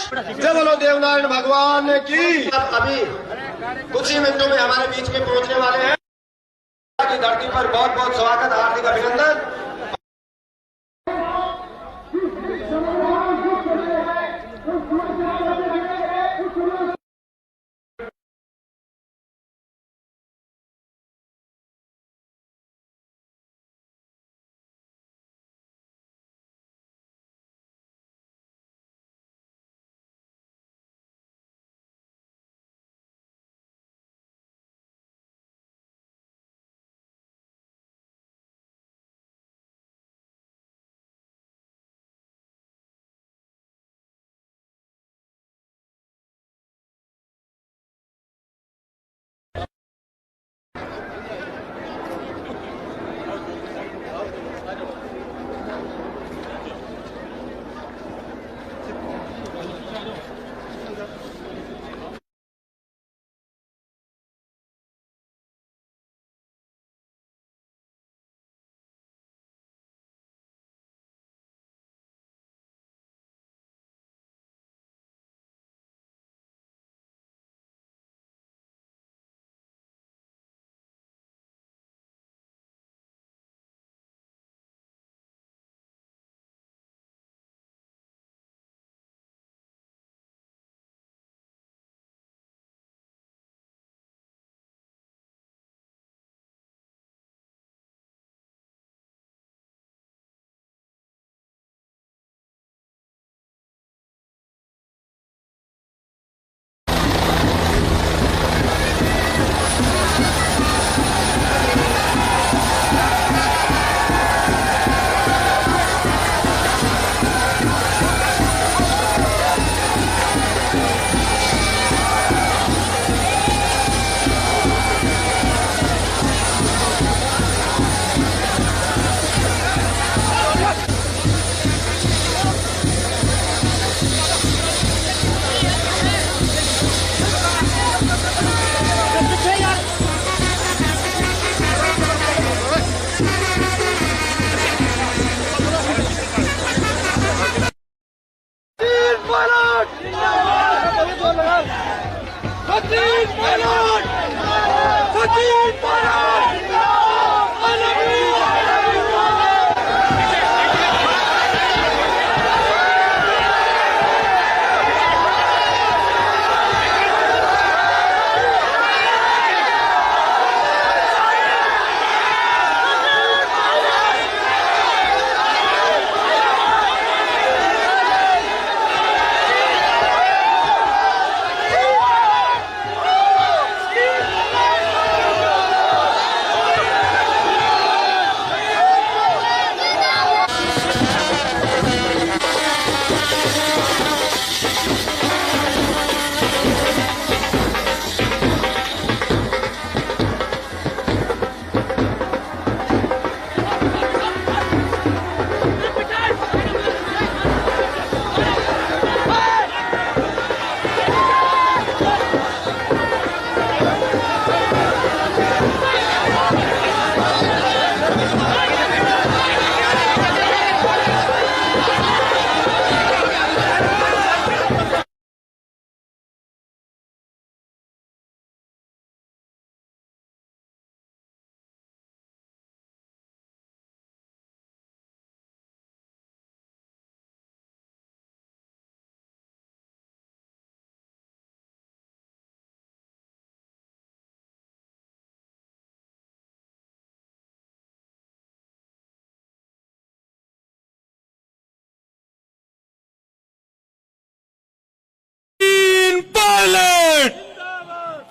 जय बोलो देवनारायण भगवान की। अभी कुछ ही मिनटों में हमारे बीच में पहुंचने वाले हैं। की धरती पर बहुत बहुत स्वागत, हार्दिक अभिनंदन।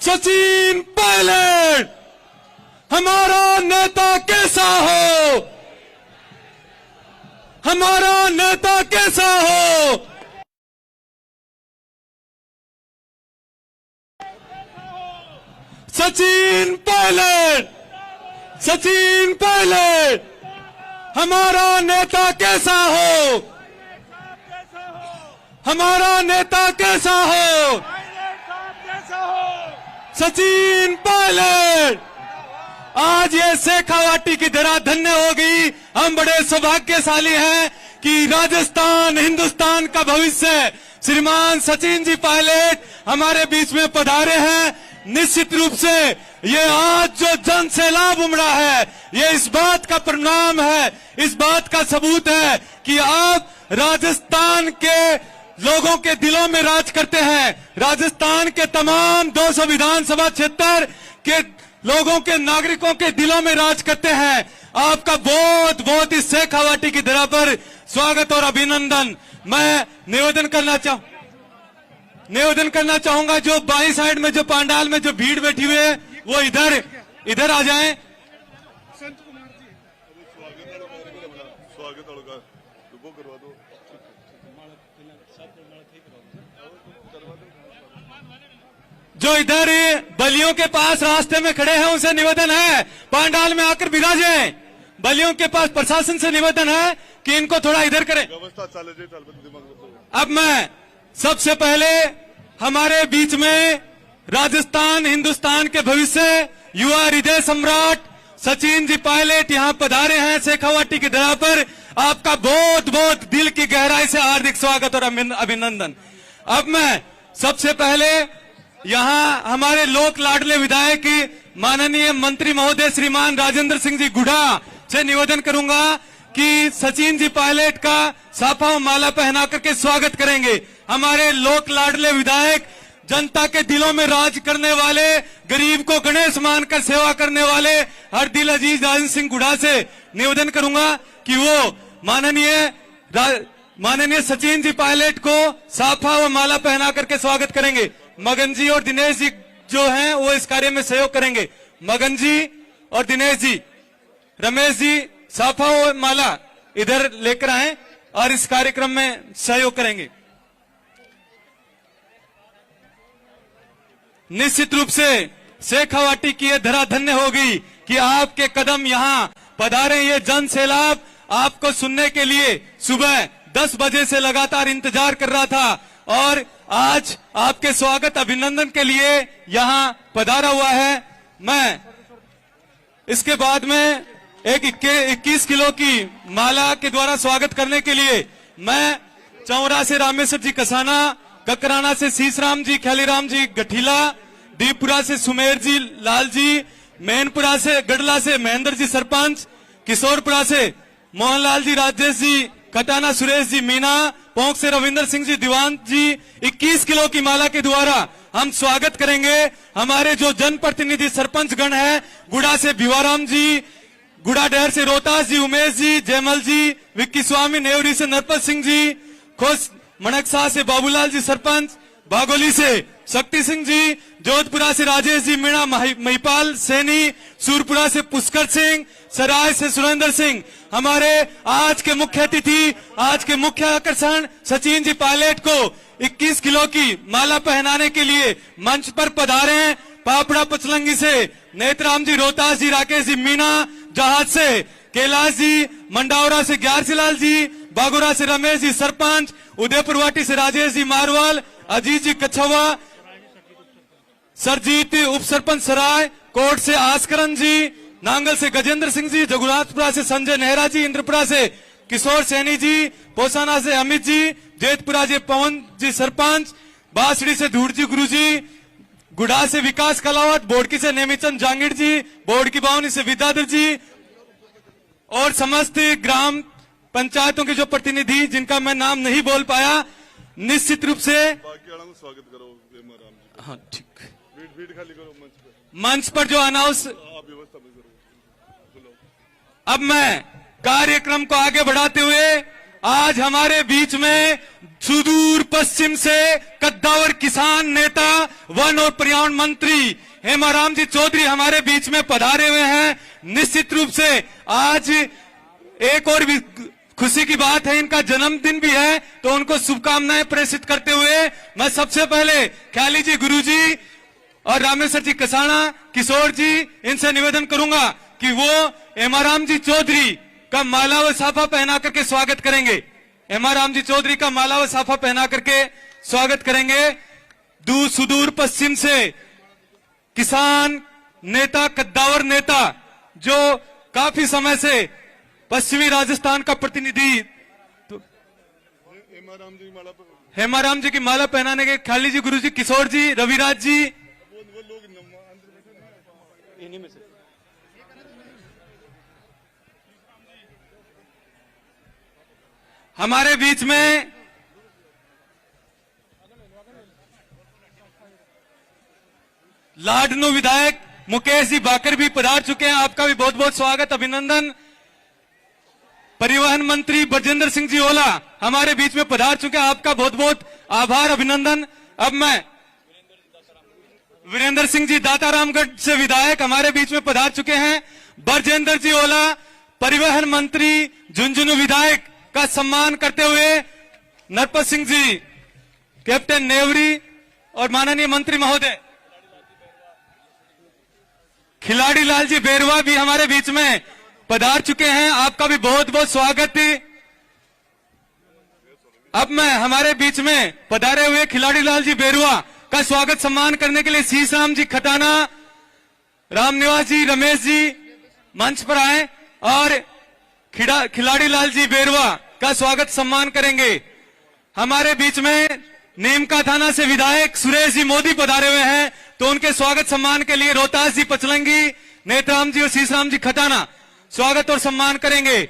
सचिन पायलट, हमारा नेता कैसा हो, हमारा नेता कैसा हो। सचिन पायलट, सचिन पायलट, हमारा नेता कैसा हो, हमारा नेता कैसा हो। सचिन पायलट, आज ये शेखावाटी की धरा धन्य हो गई। हम बड़े सौभाग्यशाली हैं कि राजस्थान हिंदुस्तान का भविष्य श्रीमान सचिन जी पायलट हमारे बीच में पधारे हैं। निश्चित रूप से ये आज जो जन सैलाब उमड़ा है, ये इस बात का परिणाम है, इस बात का सबूत है कि आप राजस्थान के लोगों के दिलों में राज करते हैं। राजस्थान के तमाम 200 विधानसभा क्षेत्र के लोगों के, नागरिकों के दिलों में राज करते हैं। आपका बहुत बहुत इस शेखावाटी की धरा पर स्वागत और अभिनंदन। मैं निवेदन करना चाहूंगा जो बाई साइड में, जो पंडाल में जो भीड़ बैठी हुई है, वो इधर आ जाएं। जो इधर बलियों के पास रास्ते में खड़े हैं, उनसे निवेदन है पंडाल में आकर विराजें। बलियों के पास प्रशासन से निवेदन है कि इनको थोड़ा इधर करें। अब मैं सबसे पहले हमारे बीच में राजस्थान हिंदुस्तान के भविष्य युवा हृदय सम्राट सचिन जी पायलट यहां पधारे हैं शेखावाटी की धरा पर। आपका बहुत बहुत दिल की गहराई से हार्दिक स्वागत और अभिनंदन। अब मैं सबसे पहले यहां हमारे लोक लाडले विधायक माननीय मंत्री महोदय श्रीमान राजेंद्र सिंह जी गुढ़ा से निवेदन करूंगा कि सचिन जी पायलट का साफा और माला पहना करके स्वागत करेंगे। हमारे लोक लाडले विधायक, जनता के दिलों में राज करने वाले, गरीब को गणेश मानकर सेवा करने वाले हर दिल अजीज राजेंद्र सिंह गुढ़ा से निवेदन करूंगा कि वो माननीय सचिन जी पायलट को साफा व माला पहना करके स्वागत करेंगे। मगन जी और दिनेश जी जो हैं वो इस कार्य में सहयोग करेंगे। मगन जी और दिनेश जी, रमेश जी साफा व माला इधर लेकर आए और इस कार्यक्रम में सहयोग करेंगे। निश्चित रूप से शेखावाटी की यह धरा धन्य होगी कि आपके कदम यहां पधारे। ये जन सैलाब आपको सुनने के लिए सुबह 10 बजे से लगातार इंतजार कर रहा था और आज आपके स्वागत अभिनंदन के लिए यहां पधारा हुआ है। मैं इसके बाद में एक 21 किलो की माला के द्वारा स्वागत करने के लिए मैं चौरा से रामेश्वर जी कसाना, ककराना से शीशराम जी, ख्यालीराम जी गठीला, दीपपुरा से सुमेर जी लाल जी, मैनपुरा से गढ़ला से महेंद्र जी सरपंच, किशोरपुरा से मोहनलाल जी राजेश जी, कटाना सुरेश जी मीना, पोंक से रविंदर सिंह जी दीवान जी 21 किलो की माला के द्वारा हम स्वागत करेंगे। हमारे जो जनप्रतिनिधि सरपंच गण है, गुड़ा से भिवाराम जी, गुड़ा डेहर से रोहतास जी उमेश जी, जयमल जी, विक्की स्वामी, नेवरी से नरपत सिंह जी, खोस मणकसा से बाबूलाल जी सरपंच, बागोली से शक्ति सिंह जी, जोधपुरा से राजेश जी मीणा, महिपाल सैनी, सूरपुरा से पुष्कर सिंह, सराय से सुरेंद्र सिंह। हमारे आज के मुख्य अतिथि, आज के मुख्य आकर्षण सचिन जी पायलट को 21 किलो की माला पहनाने के लिए मंच पर पधारे हैं। पापड़ा पचलंगी से नेतराम जी, रोहतास जी, राकेश जी मीणा, जहाज से कैलाश जी, मंडावरा से ग्यारसीलाल जी, बागोरा से रमेश जी सरपंच, उदयपुर वाटी से राजेश जी मारवाल, अजीत जी कछवा, सरजीत उप सरपंच सराय, कोट से आस्करन जी, नांगल से गजेंद्र सिंह जी, जगुनाथपुरा से संजय नेहरा जी, इंद्रपुरा से किशोर सैनी जी, पोसाना से अमित जी, जेतपुरा से पवन जी सरपंच, बांसड़ी से धूड़ जी गुरु जी, गुड़ा से विकास कलावत, बोड़की से नेमीचंद जांगीर जी, बोड़की बावनी से विद्याधर जी और समस्त ग्राम पंचायतों के जो प्रतिनिधि जिनका मैं नाम नहीं बोल पाया, निश्चित रूप से स्वागत करो। हाँ ठीक, भीड़ खाली करो मंच पर जो अनाउंस। अब मैं कार्यक्रम को आगे बढ़ाते हुए आज हमारे बीच में सुदूर पश्चिम से कद्दावर किसान नेता, वन और पर्यावरण मंत्री हेमाराम जी चौधरी हमारे बीच में पधारे हुए हैं। निश्चित रूप से आज एक और भी खुशी की बात है, इनका जन्मदिन भी है, तो उनको शुभकामनाएं प्रेषित करते हुए मैं सबसे पहले ख्याली जी, गुरु जी और रामेश्वर जी कसाना, किशोर जी, इनसे निवेदन करूंगा कि वो हेमाराम जी चौधरी का माला व साफा पहना करके स्वागत करेंगे। हेमाराम जी चौधरी का माला व साफा पहना करके स्वागत करेंगे। सुदूर पश्चिम से किसान नेता, कद्दावर नेता, जो काफी समय से पश्चिमी राजस्थान का प्रतिनिधि हेमाराम जी की माला पहनाने के खाली जी, गुरु जी, किशोर जी, रविराज जी। वो लोग अंदर बैठे इन्हीं में से हमारे बीच में लाडनू विधायक मुकेश जी बाकर भी पधार चुके हैं। आपका भी बहुत बहुत स्वागत, अभिनंदन। परिवहन मंत्री ब्रजेंद्र सिंह जी ओला हमारे बीच में पधार चुके हैं। आपका बहुत बहुत आभार, अभिनंदन। अब मैं वीरेंद्र सिंह जी दातारामगढ़ से विधायक हमारे बीच में पधार चुके हैं। ब्रजेंद्र जी ओला परिवहन मंत्री झुंझुनू विधायक का सम्मान करते हुए नरपत सिंह जी, कैप्टन नेवरी और माननीय मंत्री महोदय खिलाड़ी लाल जी बेरवा भी हमारे बीच में पधार चुके हैं। आपका भी बहुत बहुत स्वागत। अब मैं हमारे बीच में पधारे हुए खिलाड़ी लाल जी बेरवा का स्वागत सम्मान करने के लिए शीश राम जी खटाना, रामनिवास जी, रमेश जी मंच पर आए और खिलाड़ी लाल जी बेरवा का स्वागत सम्मान करेंगे। हमारे बीच में नीमका थाना से विधायक सुरेश जी मोदी पधारे हुए हैं, तो उनके स्वागत सम्मान के लिए रोहतास जी पचलंगी, नेत्राम जी और शीशराम जी खटाना स्वागत और सम्मान करेंगे।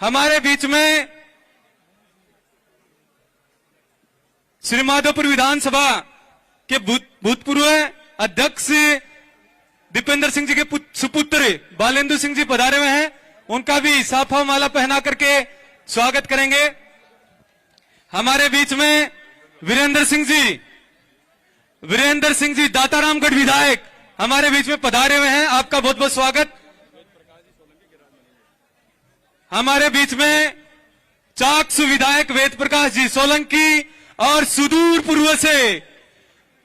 हमारे बीच में श्री माधोपुर विधानसभा के भूतपूर्व अध्यक्ष दीपेंद्र सिंह जी के सुपुत्र बालेंदु सिंह जी पधारे हुए हैं, उनका भी साफा माला पहना करके स्वागत करेंगे। हमारे बीच में वीरेंद्र सिंह जी दातारामगढ़ विधायक हमारे बीच में पधारे हुए हैं। आपका बहुत बहुत स्वागत। हमारे बीच में चाकसू विधायक वेद प्रकाश जी सोलंकी और सुदूर पूर्व से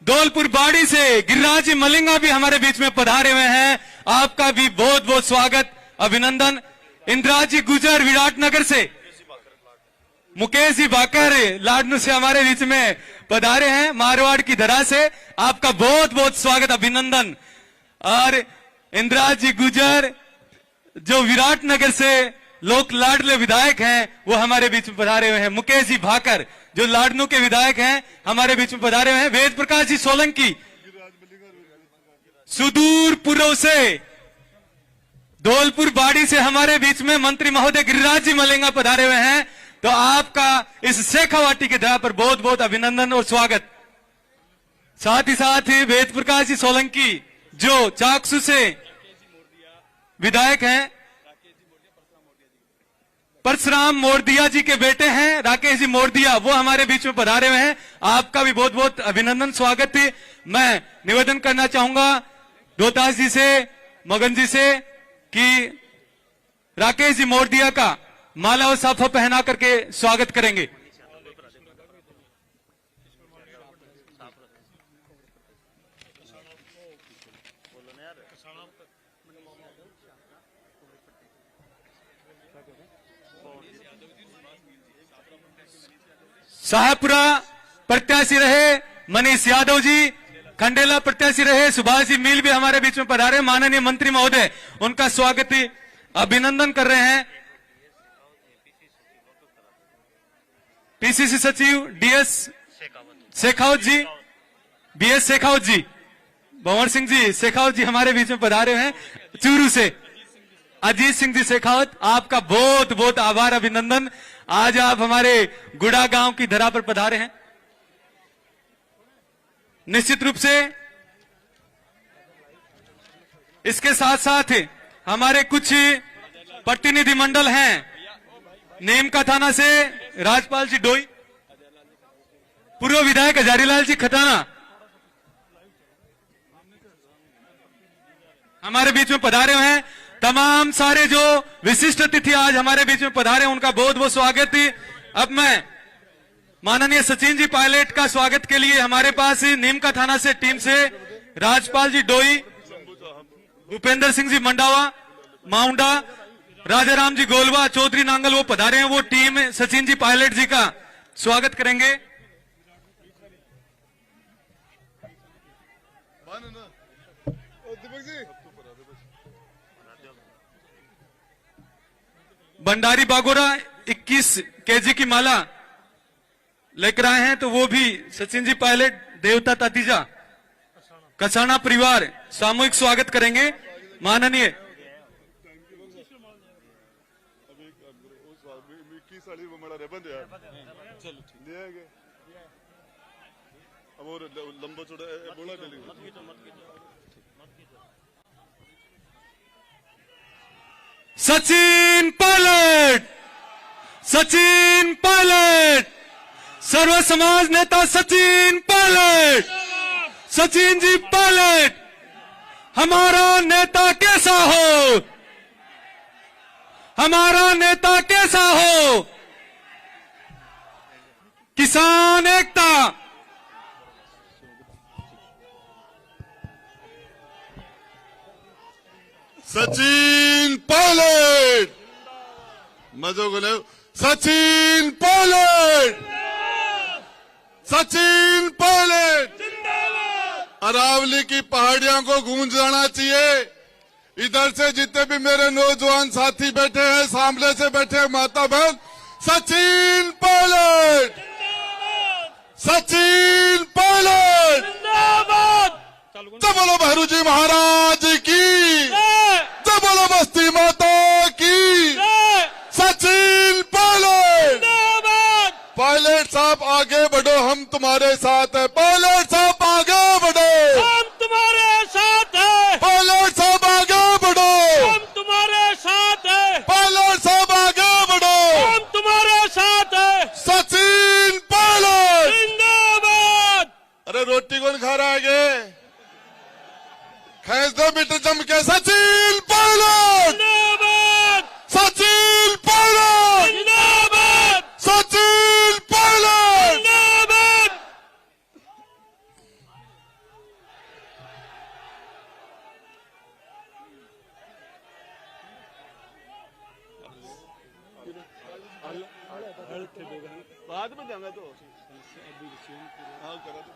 धौलपुर बाड़ी से गिरिराज जी मलिंगा भी हमारे बीच में पधारे हुए हैं। आपका भी बहुत बहुत स्वागत, अभिनंदन। इंदिरा जी गुजर विराटनगर से, मुकेश जी बाकर लाडनू से हमारे बीच में पधारे हैं, मारवाड़ की धरा से। आपका बहुत बहुत स्वागत, अभिनंदन। और इंदिरा जी गुजर जो विराटनगर से लोक लाडले विधायक हैं, वो हमारे बीच में पधारे हुए हैं। मुकेश जी भाकर जो लाडनू के विधायक हैं, हमारे बीच में पधारे हुए हैं। वेद प्रकाश जी सोलंकी सुदूर पूर्व से धौलपुर बाड़ी से हमारे बीच में मंत्री महोदय गिरिराज जी मलिंगा पधारे हुए हैं। तो आपका इस शेखावाटी के धरा पर बहुत बहुत अभिनंदन और स्वागत। साथ ही साथ वेद प्रकाश जी सोलंकी जो चाकसू से विधायक हैं, परशुराम मोरदिया जी के बेटे हैं राकेश जी मोरदिया, वो हमारे बीच में पधारे हुए हैं। आपका भी बहुत बहुत अभिनंदन, स्वागत। मैं निवेदन करना चाहूंगा रोहतास जी से, मगन जी से कि राकेश जी मोरदिया का माला और साफा पहना करके स्वागत करेंगे। शाहपुरा प्रत्याशी रहे मनीष यादव जी, खंडेला प्रत्याशी रहे सुभाष जी मील भी हमारे बीच में पधारे। माननीय मंत्री महोदय उनका स्वागत अभिनंदन कर रहे हैं। पीसीसी सचिव डीएस शेखावत जी, बीएस शेखावत जी, भंवर सिंह जी शेखावत जी हमारे बीच में पधारे हैं। चूरू से अजीत सिंह जी शेखावत, आपका बहुत बहुत आभार, अभिनंदन। आज आप हमारे गुड़ा गांव की धरा पर पधारे हैं। निश्चित रूप से इसके साथ साथ हमारे कुछ प्रतिनिधि मंडल हैं। नीमका थाना से राजपाल जी डोई, पूर्व विधायक हजारीलाल जी खटाना हमारे बीच में पधारे हुए हैं। तमाम सारे जो विशिष्ट अतिथि आज हमारे बीच में पधारे, उनका बहुत बहुत स्वागत। अब मैं माननीय सचिन जी पायलट का स्वागत के लिए हमारे पास नीमका थाना से टीम से राजपाल जी डोई, भूपेंद्र सिंह जी मंडावा माउंडा, राजाराम जी गोलवा, चौधरी नांगल वो पधारे हैं। वो टीम सचिन जी पायलट जी का स्वागत करेंगे। भंडारी बागोरा 21 केजी की माला लेकर आए हैं, तो वो भी सचिन जी पायलट, देवता तातीजा, कसाना परिवार सामूहिक स्वागत करेंगे। माननीय साड़ी वो बड़ा रेबन यार चलो ले आएंगे अब और लंबा चौड़ा बोला ले लेंगे। सचिन पायलट, सचिन पायलट, सर्व समाज नेता सचिन पायलट, सचिन जी पायलट, हमारा नेता कैसा हो, हमारा नेता कैसा हो, किसान एकता, सचिन पायलट मजो को ले सचिन पायलट, सचिन पायलट। अरावली की पहाड़ियों को गूंज जाना चाहिए। इधर से जितने भी मेरे नौजवान साथी बैठे हैं, सामने से बैठे माता बहन, सचिन पायलट, सचिन पायलट, जय बोलो भैरू जी महाराज की, जय बोलो बस्ती माता की, सचिन पायलट। पायलट साहब आगे बढ़ो, हम तुम्हारे साथ हैं। पायलट साहब आगे बढ़ो, हम तुम्हारे साथ हैं। पायलट साहब आगे बढ़ो, हम तुम्हारे साथ हैं। पायलट साहब आगे बढ़ो, हम तुम्हारे साथ हैं। सचिन पायलट। जिंदाबाद। अरे रोटी कौन खा रहा है आगे? खैस दो मीटर जम के सचिन पायलट, जिंदाबाद। सचिन पायलट, जिंदाबाद। सचिन पायलट। जिंदाबाद। बाद में जाऊंगा तो हाँ करा तो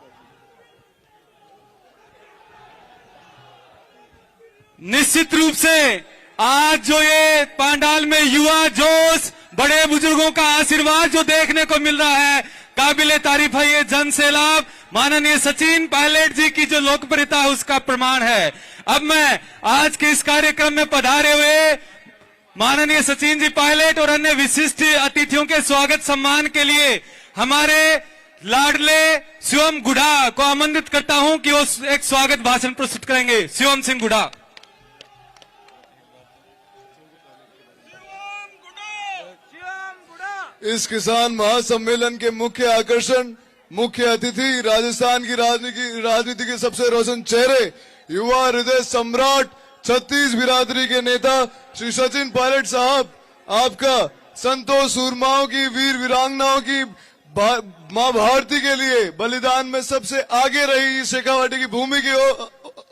निश्चित रूप से आज जो ये पांडाल में युवा जोश, बड़े बुजुर्गों का आशीर्वाद जो देखने को मिल रहा है, काबिले तारीफ है। ये जन सैलाब माननीय सचिन पायलट जी की जो लोकप्रियता है उसका प्रमाण है। अब मैं आज के इस कार्यक्रम में पधारे हुए माननीय सचिन जी पायलट और अन्य विशिष्ट अतिथियों के स्वागत सम्मान के लिए हमारे लाडले शिवम गुढ़ा को आमंत्रित करता हूं कि वो एक स्वागत भाषण प्रस्तुत करेंगे। शिवम सिंह गुढ़ा। इस किसान महासम्मेलन के मुख्य आकर्षण, मुख्य अतिथि, राजस्थान की राजनीति के सबसे रोशन चेहरे, युवा हृदय सम्राट, 36 बिरादरी के नेता श्री सचिन पायलट साहब, आपका संतों सूरमाओं की, वीर वीरांगनाओं की, मां भारती के लिए बलिदान में सबसे आगे रही शेखावाटी की भूमि की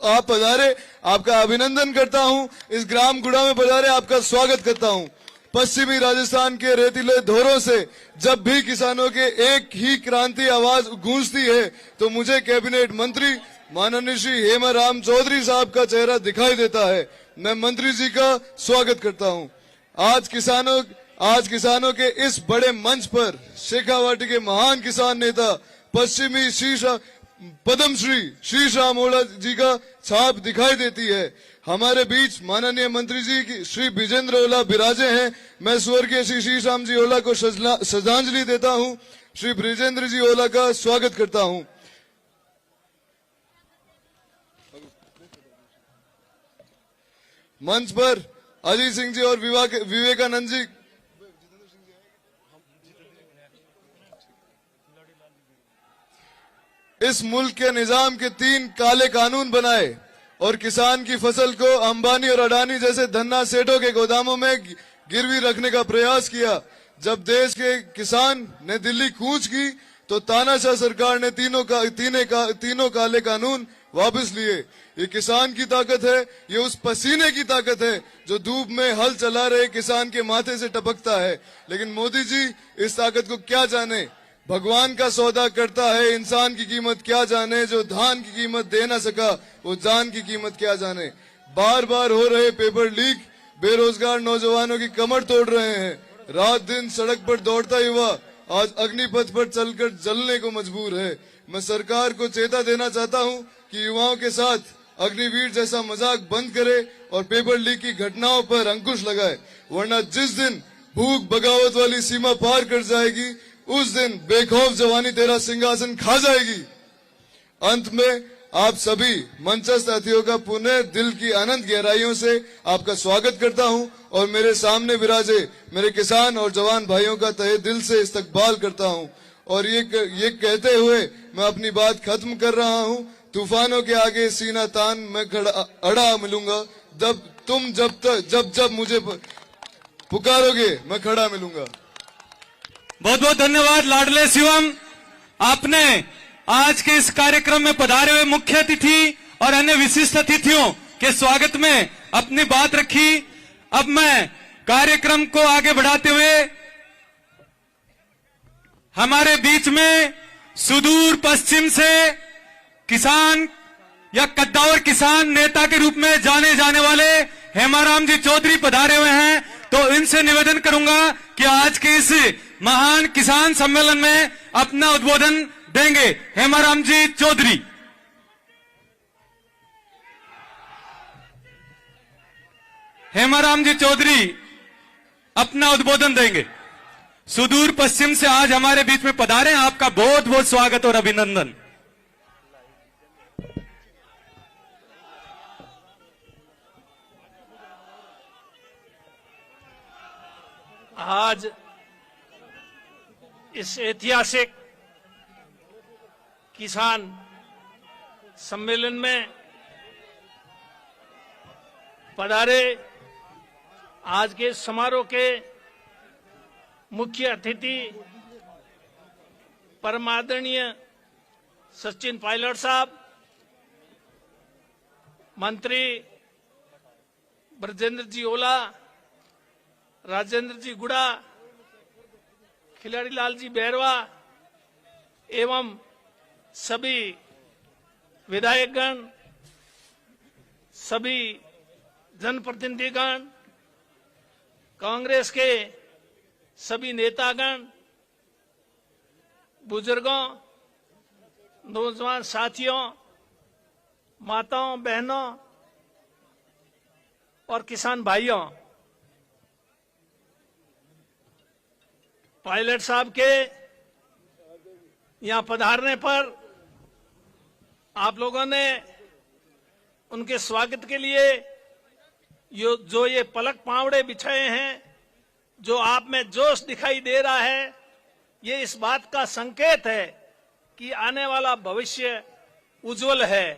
आप पधारे, आपका अभिनंदन करता हूं। इस ग्राम गुड़ा में पधारे, आपका स्वागत करता हूं। पश्चिमी राजस्थान के रेतीले धोरों से जब भी किसानों के एक ही क्रांति आवाज गूंजती है तो मुझे कैबिनेट मंत्री माननीय श्री हेमाराम चौधरी साहब का चेहरा दिखाई देता है। मैं मंत्री जी का स्वागत करता हूं। आज किसानों के इस बड़े मंच पर शेखावाटी के महान किसान नेता पश्चिमी पद्मश्री श्री श्याम ओला जी का छाप दिखाई देती है। हमारे बीच माननीय मंत्री जी की श्री विजेंद्र ओला विराजे हैं। मैं स्वर्गीय श्री श्याम जी ओला को श्रद्धांजलि देता हूं। श्री विजेंद्र जी ओला का स्वागत करता हूं। मंच पर अजीत सिंह जी और विवेकानंद जी, इस मुल्क के निजाम के 3 काले कानून बनाए और किसान की फसल को अंबानी और अडानी जैसे धन्ना सेठों के गोदामों में गिरवी रखने का प्रयास किया। जब देश के किसान ने दिल्ली कूच की तो तानाशाह सरकार ने तीनों काले कानून वापस लिए। ये किसान की ताकत है, ये उस पसीने की ताकत है जो धूप में हल चला रहे किसान के माथे से टपकता है। लेकिन मोदी जी इस ताकत को क्या जाने, भगवान का सौदा करता है, इंसान की कीमत क्या जाने। जो धान की कीमत दे ना सका वो जान की कीमत क्या जाने। बार बार हो रहे पेपर लीक बेरोजगार नौजवानों की कमर तोड़ रहे हैं। रात दिन सड़क पर दौड़ता युवा आज अग्निपथ पर चलकर जलने को मजबूर है। मैं सरकार को चेता देना चाहता हूं कि युवाओं के साथ अग्निवीर जैसा मजाक बंद करे और पेपर लीक की घटनाओं पर अंकुश लगाए, वरना जिस दिन भूख बगावत वाली सीमा पार कर जाएगी उस दिन बेखौफ जवानी तेरा सिंहासन खा जाएगी। अंत में आप सभी मंचस्थ अतिथियों का पुनः दिल की अनंत गहराइयों से आपका स्वागत करता हूं और मेरे सामने विराजे मेरे किसान और जवान भाइयों का तहे दिल से इस्तकबाल करता हूं। और ये कहते हुए मैं अपनी बात खत्म कर रहा हूं। तूफानों के आगे सीना तान मैं अड़ा मिलूंगा, जब मुझे पुकारोगे मैं खड़ा मिलूंगा। बहुत बहुत धन्यवाद लाडले शिवम। आपने आज के इस कार्यक्रम में पधारे हुए मुख्य अतिथि और अन्य विशिष्ट अतिथियों के स्वागत में अपनी बात रखी। अब मैं कार्यक्रम को आगे बढ़ाते हुए हमारे बीच में सुदूर पश्चिम से किसान या कद्दावर किसान नेता के रूप में जाने जाने वाले हेमाराम जी चौधरी पधारे हुए हैं। तो इनसे निवेदन करूंगा कि आज के इस महान किसान सम्मेलन में अपना उद्बोधन देंगे। हेमाराम जी चौधरी। हेमाराम जी चौधरी अपना उद्बोधन देंगे। सुदूर पश्चिम से आज हमारे बीच में पधारे, आपका बहुत बहुत स्वागत और अभिनंदन। आज इस ऐतिहासिक किसान सम्मेलन में पधारे आज के समारोह के मुख्य अतिथि परम आदरणीय सचिन पायलट साहब, मंत्री ब्रजेंद्र जी ओला, राजेंद्र जी गुड़ा, खिलाड़ी लाल जी बैरवा एवं सभी विधायकगण, सभी जनप्रतिनिधिगण, कांग्रेस के सभी नेतागण, बुजुर्गों, नौजवान साथियों, माताओं बहनों और किसान भाइयों, पायलट साहब के यहां पधारने पर आप लोगों ने उनके स्वागत के लिए जो ये पलक पावड़े बिछाए हैं, जो आप में जोश दिखाई दे रहा है, ये इस बात का संकेत है कि आने वाला भविष्य उज्जवल है।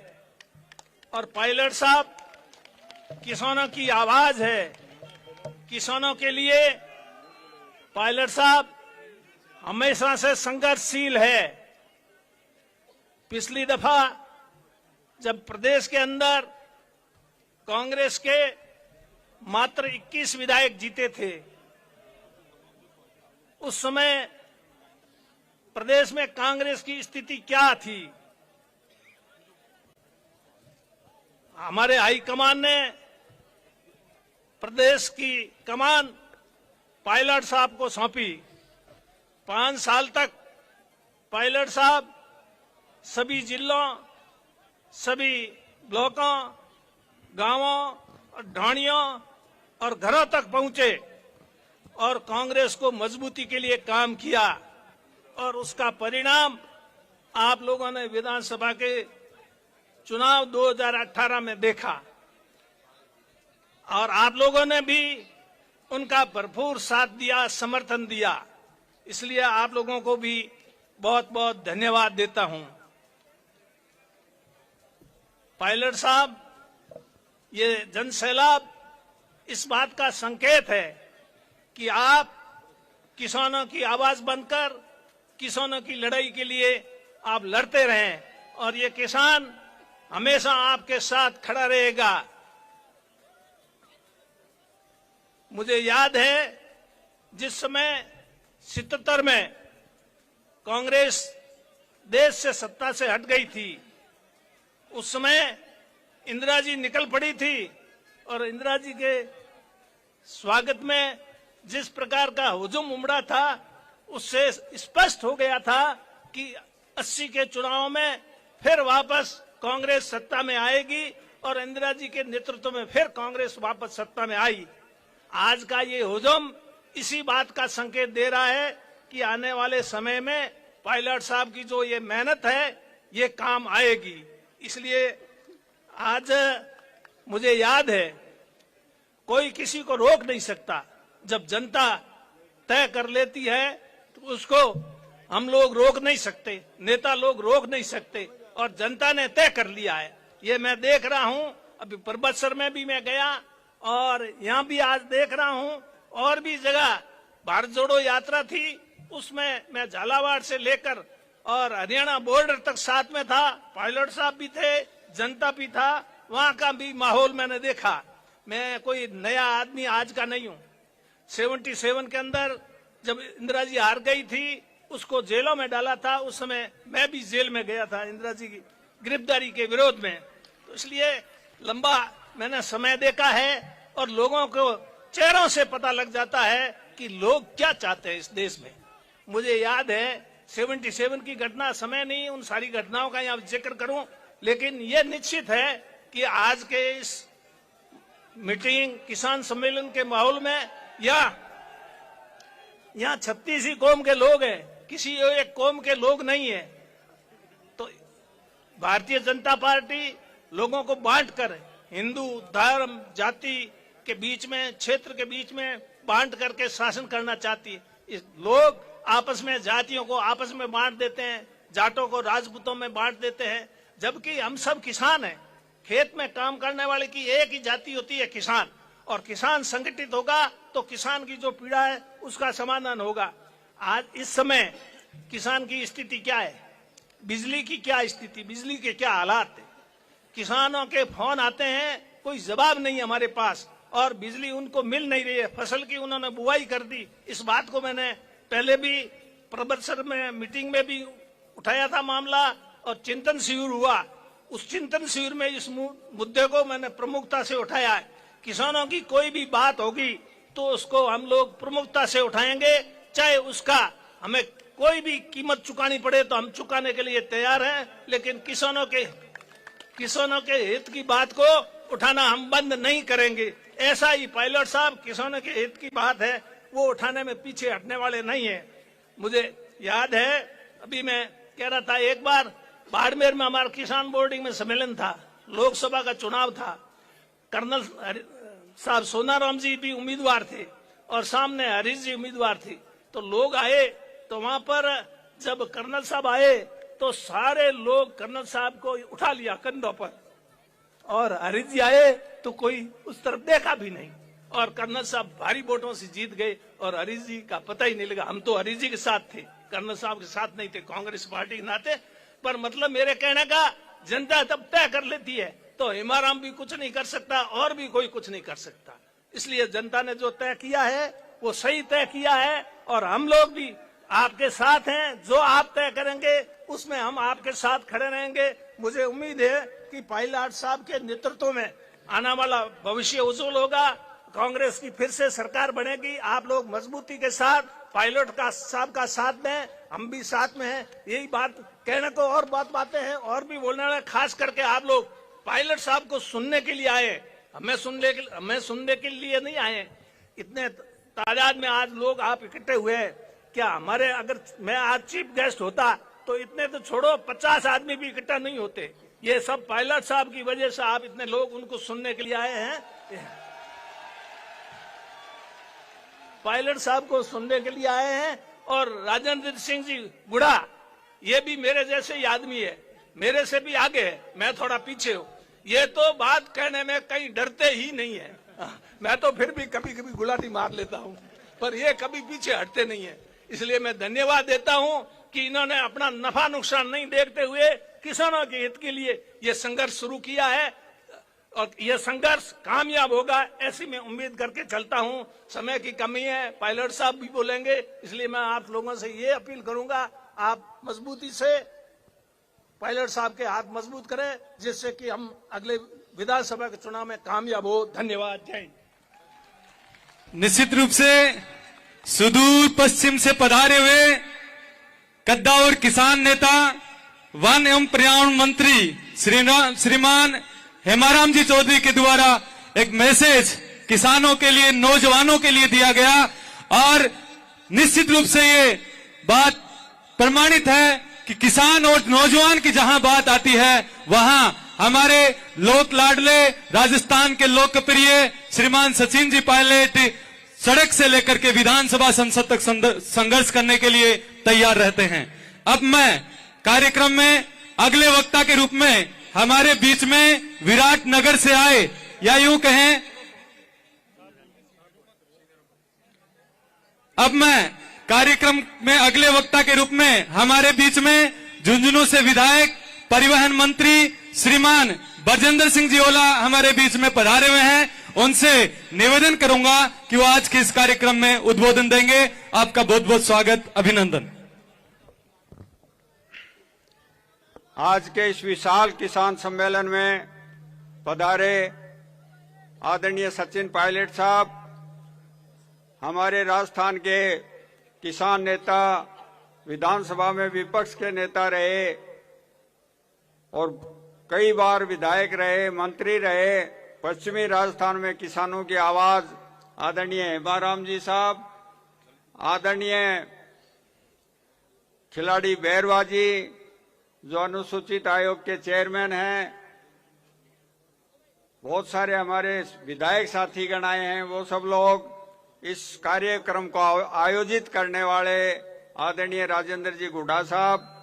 और पायलट साहब किसानों की आवाज है। किसानों के लिए पायलट साहब हमेशा से संघर्षशील है। पिछली दफा जब प्रदेश के अंदर कांग्रेस के मात्र 21 विधायक जीते थे, उस समय प्रदेश में कांग्रेस की स्थिति क्या थी? हमारे हाईकमान ने प्रदेश की कमान पायलट साहब को सौंपी। 5 साल तक पायलट साहब सभी जिलों, सभी ब्लॉकों, गांवों और ढाणियों और घरों तक पहुंचे और कांग्रेस को मजबूती के लिए काम किया। और उसका परिणाम आप लोगों ने विधानसभा के चुनाव 2018 में देखा और आप लोगों ने भी उनका भरपूर साथ दिया, समर्थन दिया। इसलिए आप लोगों को भी बहुत बहुत धन्यवाद देता हूं। पायलट साहब, ये जनसैलाब इस बात का संकेत है कि आप किसानों की आवाज बनकर किसानों की लड़ाई के लिए आप लड़ते रहें और ये किसान हमेशा आपके साथ खड़ा रहेगा। मुझे याद है जिस समय 77 में कांग्रेस देश से सत्ता से हट गई थी, उस समय इंदिरा जी निकल पड़ी थी और इंदिरा जी के स्वागत में जिस प्रकार का हुजूम उमड़ा था, उससे स्पष्ट हो गया था कि 80 के चुनाव में फिर वापस कांग्रेस सत्ता में आएगी और इंदिरा जी के नेतृत्व में फिर कांग्रेस वापस सत्ता में आई। आज का ये हुजूम इसी बात का संकेत दे रहा है कि आने वाले समय में पायलट साहब की जो ये मेहनत है ये काम आएगी। इसलिए आज मुझे याद है, कोई किसी को रोक नहीं सकता। जब जनता तय कर लेती है तो उसको हम लोग रोक नहीं सकते, नेता लोग रोक नहीं सकते, और जनता ने तय कर लिया है। ये मैं देख रहा हूं, अभी परबतसर में भी मैं गया और यहाँ भी आज देख रहा हूं, और भी जगह भारत जोड़ो यात्रा थी, उसमें मैं झालावाड़ से लेकर और हरियाणा बॉर्डर तक साथ में था। पायलट साहब भी थे, जनता भी था, वहां का भी माहौल मैंने देखा। मैं कोई नया आदमी आज का नहीं हूं। 77 के अंदर जब इंदिरा जी हार गई थी, उसको जेलों में डाला था, उस समय मैं भी जेल में गया था इंदिरा जी की गिरफ्तारी के विरोध में। तो इसलिए लंबा मैंने समय देखा है और लोगों को चेहरों से पता लग जाता है कि लोग क्या चाहते हैं इस देश में। मुझे याद है 77 की घटना, समय नहीं उन सारी घटनाओं का यहाँ जिक्र करूं, लेकिन ये निश्चित है कि आज के इस मीटिंग किसान सम्मेलन के माहौल में यहाँ 36 ही कौम के लोग हैं, किसी एक कौम के लोग नहीं है। तो भारतीय जनता पार्टी लोगों को बांटकर, हिंदू धर्म जाति के बीच में, क्षेत्र के बीच में बांट करके शासन करना चाहती है। इस लोग आपस में जातियों को आपस में बांट देते हैं, जाटों को राजपूतों में बांट देते हैं, जबकि हम सब किसान हैं। खेत में काम करने वाले की एक ही जाति होती है, किसान, और किसान संगठित होगा तो किसान की जो पीड़ा है उसका समाधान होगा। आज इस समय किसान की स्थिति क्या है, बिजली की क्या स्थिति, बिजली के क्या हालात है। किसानों के फोन आते हैं, कोई जवाब नहीं हमारे पास, और बिजली उनको मिल नहीं रही है। फसल की उन्होंने बुआई कर दी। इस बात को मैंने पहले भी परबतसर में मीटिंग में भी उठाया था मामला, और चिंतन शिविर हुआ। उस चिंतन शिविर में इस मुद्दे को मैंने प्रमुखता से उठाया है। किसानों की कोई भी बात होगी तो उसको हम लोग प्रमुखता से उठाएंगे, चाहे उसका हमें कोई भी कीमत चुकानी पड़े तो हम चुकाने के लिए तैयार हैं, लेकिन किसानों के हित की बात को उठाना हम बंद नहीं करेंगे। ऐसा ही पायलट साहब, किसानों के हित की बात है वो उठाने में पीछे हटने वाले नहीं है। मुझे याद है, अभी मैं कह रहा था, एक बार बाड़मेर में हमारा किसान बोर्डिंग में सम्मेलन था, लोकसभा का चुनाव था। कर्नल साहब सोनाराम जी भी उम्मीदवार थे और सामने हरीश जी उम्मीदवार थे। तो लोग आए, तो वहां पर जब कर्नल साहब आए तो सारे लोग कर्नल साहब को उठा लिया कंधों पर, और हरीश जी आए तो कोई उस तरफ देखा भी नहीं, और कर्नल साहब भारी वोटों से जीत गए और हरीश जी का पता ही नहीं लगा। हम तो हरीश जी के साथ थे, कर्नल साहब के साथ नहीं थे, कांग्रेस पार्टी के नाते। पर मतलब मेरे कहने का, जनता तब तय कर लेती है तो हिमाराम भी कुछ नहीं कर सकता और भी कोई कुछ नहीं कर सकता। इसलिए जनता ने जो तय किया है वो सही तय किया है, और हम लोग भी आपके साथ हैं। जो आप तय करेंगे उसमें हम आपके साथ खड़े रहेंगे। मुझे उम्मीद है कि पायलट साहब के नेतृत्व में आने वाला भविष्य उज्जवल होगा, कांग्रेस की फिर से सरकार बनेगी। आप लोग मजबूती के साथ पायलट साहब का साथ दें, हम भी साथ में हैं। यही बात कहने को और बातें हैं और भी बोलने वाले, खास करके आप लोग पायलट साहब को सुनने के लिए आए, हमें सुनने के लिए नहीं आए। इतने तादाद में आज लोग आप इकट्ठे हुए हैं। क्या हमारे, अगर मैं आज चीफ गेस्ट होता तो इतने तो छोड़ो 50 आदमी भी इकट्ठा नहीं होते। ये सब पायलट साहब की वजह से आप इतने लोग उनको सुनने के लिए आए हैं। पायलट साहब को सुनने के लिए आए हैं। और राजेंद्र सिंह जी गुड़ा, ये भी मेरे जैसे ही आदमी है, मेरे से भी आगे है, मैं थोड़ा पीछे हूँ। ये तो बात कहने में कहीं डरते ही नहीं है। मैं तो फिर भी कभी कभी गुलाटी मार लेता हूँ, पर ये कभी पीछे हटते नहीं है। इसलिए मैं धन्यवाद देता हूँ कि इन्होंने अपना नफा नुकसान नहीं देखते हुए किसानों के हित के लिए ये संघर्ष शुरू किया है, और ये संघर्ष कामयाब होगा ऐसी मैं उम्मीद करके चलता हूं। समय की कमी है, पायलट साहब भी बोलेंगे, इसलिए मैं आप लोगों से ये अपील करूंगा, आप मजबूती से पायलट साहब के हाथ मजबूत करें, जिससे कि हम अगले विधानसभा के चुनाव में कामयाब हो। धन्यवाद, जय हिंद। निश्चित रूप से सुदूर पश्चिम से पधारे हुए कद्दावर किसान नेता वन एवं पर्यावरण मंत्री श्रीमान हेमाराम जी चौधरी के द्वारा एक मैसेज किसानों के लिए, नौजवानों के लिए दिया गया। और निश्चित रूप से ये बात प्रमाणित है कि किसान और नौजवान की जहां बात आती है वहां हमारे लोक लाडले राजस्थान के लोकप्रिय श्रीमान सचिन जी पायलट सड़क से लेकर के विधानसभा संसद तक संघर्ष करने के लिए तैयार रहते हैं। अब मैं कार्यक्रम में अगले वक्ता के रूप में हमारे बीच में विराटनगर से आए, या यूं कहें अब मैं कार्यक्रम में अगले वक्ता के रूप में हमारे बीच में झुंझुनू से विधायक परिवहन मंत्री श्रीमान बरजिंदर सिंह जी ओला हमारे बीच में पधारे हुए हैं। उनसे निवेदन करूंगा कि वो आज के इस कार्यक्रम में उद्बोधन देंगे। आपका बहुत बहुत स्वागत, अभिनंदन। आज के इस विशाल किसान सम्मेलन में पधारे आदरणीय सचिन पायलट साहब, हमारे राजस्थान के किसान नेता, विधानसभा में विपक्ष के नेता रहे और कई बार विधायक रहे, मंत्री रहे, पश्चिमी राजस्थान में किसानों की आवाज आदरणीय हेमाराम जी साहब, आदरणीय खिलाड़ी बैरवा जी जो अनुसूचित आयोग के चेयरमैन हैं, बहुत सारे हमारे विधायक साथीगण आए हैं, वो सब लोग, इस कार्यक्रम को आयोजित करने वाले आदरणीय राजेंद्र जी गुड्डा साहब,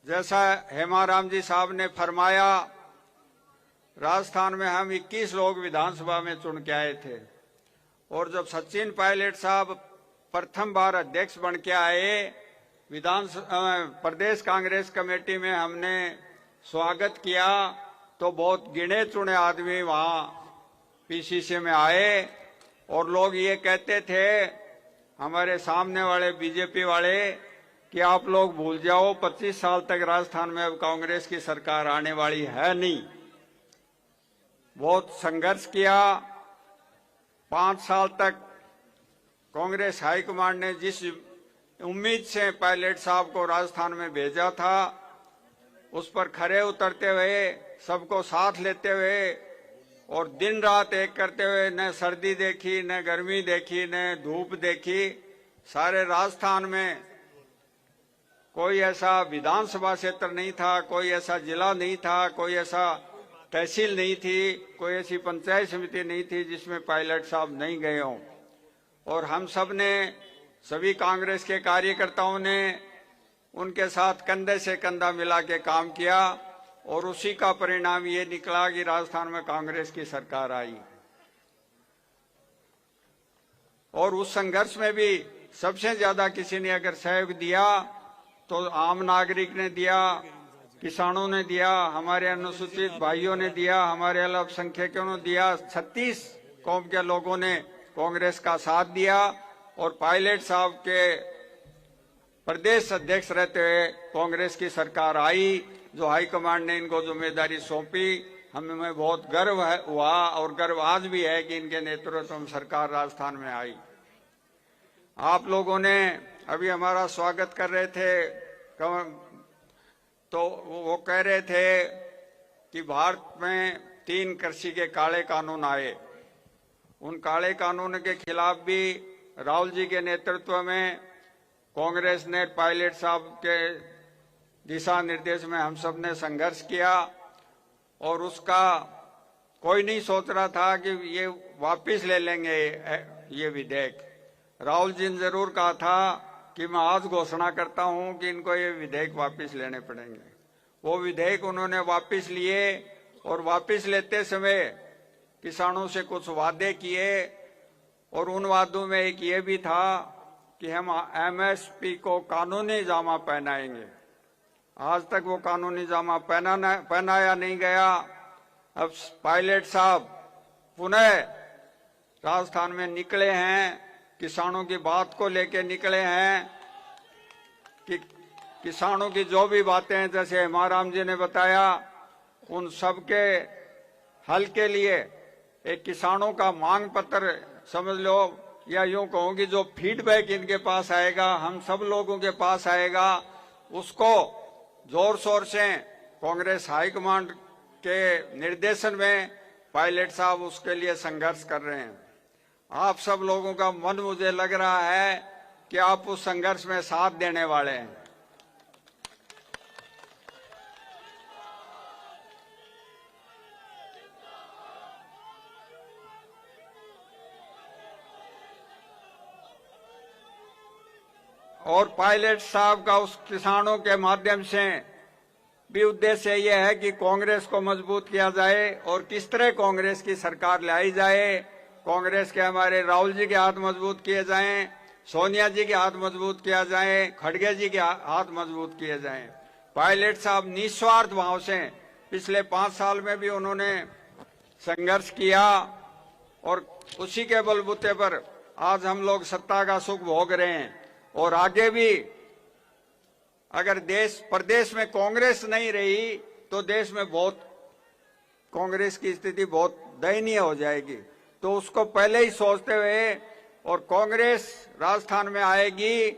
जैसा हेमाराम जी साहब ने फरमाया, राजस्थान में हम 21 लोग विधानसभा में चुन के आए थे और जब सचिन पायलट साहब प्रथम बार अध्यक्ष बन के आए, प्रदेश कांग्रेस कमेटी में हमने स्वागत किया तो बहुत गिने चुने आदमी वहां पीसीसी में आए और लोग ये कहते थे हमारे सामने वाले बीजेपी वाले कि आप लोग भूल जाओ 25 साल तक राजस्थान में अब कांग्रेस की सरकार आने वाली है नहीं। बहुत संघर्ष किया, 5 साल तक कांग्रेस हाईकमांड ने जिस उम्मीद से पायलट साहब को राजस्थान में भेजा था उस पर खरे उतरते हुए, सबको साथ लेते हुए और दिन रात एक करते हुए, न सर्दी देखी, न गर्मी देखी, न धूप देखी, सारे राजस्थान में कोई ऐसा विधानसभा क्षेत्र नहीं था, कोई ऐसा जिला नहीं था, कोई ऐसा तहसील नहीं थी, कोई ऐसी पंचायत समिति नहीं थी जिसमें पायलट साहब नहीं गए हों। और हम सब ने, सभी कांग्रेस के कार्यकर्ताओं ने उनके साथ कंधे से कंधा मिला के काम किया और उसी का परिणाम ये निकला कि राजस्थान में कांग्रेस की सरकार आई। और उस संघर्ष में भी सबसे ज्यादा किसी ने अगर सहयोग दिया तो आम नागरिक ने दिया, किसानों ने दिया, हमारे अनुसूचित भाइयों ने दिया, हमारे अल्पसंख्यकों ने दिया, 36 कौम के लोगों ने कांग्रेस का साथ दिया और पायलट साहब के प्रदेश अध्यक्ष रहते हुए कांग्रेस की सरकार आई, जो हाईकमांड ने इनको जिम्मेदारी सौंपी। हमें बहुत गर्व हुआ और गर्व आज भी है कि इनके नेतृत्व में सरकार राजस्थान में आई। आप लोगों ने अभी हमारा स्वागत कर रहे थे तो वो कह रहे थे कि भारत में 3 कृषि के काले कानून आए, उन काले कानून के खिलाफ भी राहुल जी के नेतृत्व में कांग्रेस ने पायलट साहब के दिशा निर्देश में हम सब ने संघर्ष किया और उसका कोई नहीं सोच रहा था कि ये वापस ले लेंगे ये विधेयक। राहुल जी ने जरूर कहा था कि मैं आज घोषणा करता हूं कि इनको ये विधेयक वापस लेने पड़ेंगे। वो विधेयक उन्होंने वापस लिए और वापस लेते समय किसानों से कुछ वादे किए और उन वादों में एक ये भी था कि हम एमएसपी को कानूनी जामा पहनाएंगे। आज तक वो कानूनी जामा पहनाया नहीं गया। अब पायलट साहब पुनः राजस्थान में निकले हैं, किसानों की बात को लेके निकले हैं कि किसानों की जो भी बातें हैं, जैसे हेमाराम जी ने बताया, उन सब के हल के लिए एक किसानों का मांग पत्र समझ लो या यूं कहूं कि जो फीडबैक इनके पास आएगा, हम सब लोगों के पास आएगा, उसको जोर शोर से कांग्रेस हाईकमांड के निर्देशन में पायलट साहब उसके लिए संघर्ष कर रहे हैं। आप सब लोगों का मन मुझे लग रहा है कि आप उस संघर्ष में साथ देने वाले हैं। और पायलट साहब का उस किसानों के माध्यम से भी उद्देश्य यह है कि कांग्रेस को मजबूत किया जाए और किस तरह कांग्रेस की सरकार लाई जाए। कांग्रेस के हमारे राहुल जी के हाथ मजबूत किए जाएं, सोनिया जी के हाथ मजबूत किया जाए, खड़गे जी के हाथ मजबूत किए जाएं। पायलट साहब निस्वार्थ भाव से पिछले 5 साल में भी उन्होंने संघर्ष किया और उसी के बलबूते पर आज हम लोग सत्ता का सुख भोग रहे हैं। और आगे भी अगर देश प्रदेश में कांग्रेस नहीं रही तो देश में बहुत कांग्रेस की स्थिति बहुत दयनीय हो जाएगी। तो उसको पहले ही सोचते हुए और कांग्रेस राजस्थान में आएगी,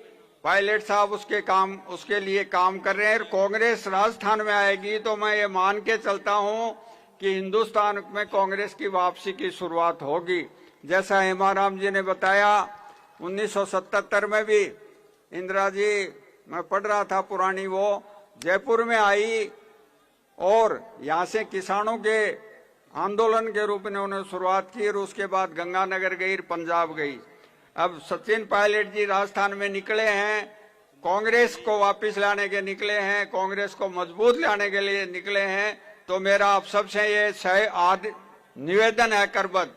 पायलट साहब उसके लिए काम कर रहे हैं। और कांग्रेस राजस्थान में आएगी तो मैं ये मान के चलता हूं कि हिंदुस्तान में कांग्रेस की वापसी की शुरुआत होगी। जैसा हेमाराम जी ने बताया, 1977 में भी इंदिरा जी, मैं पढ़ रहा था पुरानी, वो जयपुर में आई और यहाँ से किसानों के आंदोलन के रूप में उन्होंने शुरुआत की और उसके बाद गंगानगर गई, पंजाब गई। अब सचिन पायलट जी राजस्थान में निकले हैं, कांग्रेस को वापस लाने के निकले हैं, कांग्रेस को मजबूत लाने के लिए निकले हैं। तो मेरा आप सबसे ये निवेदन है करबद्ध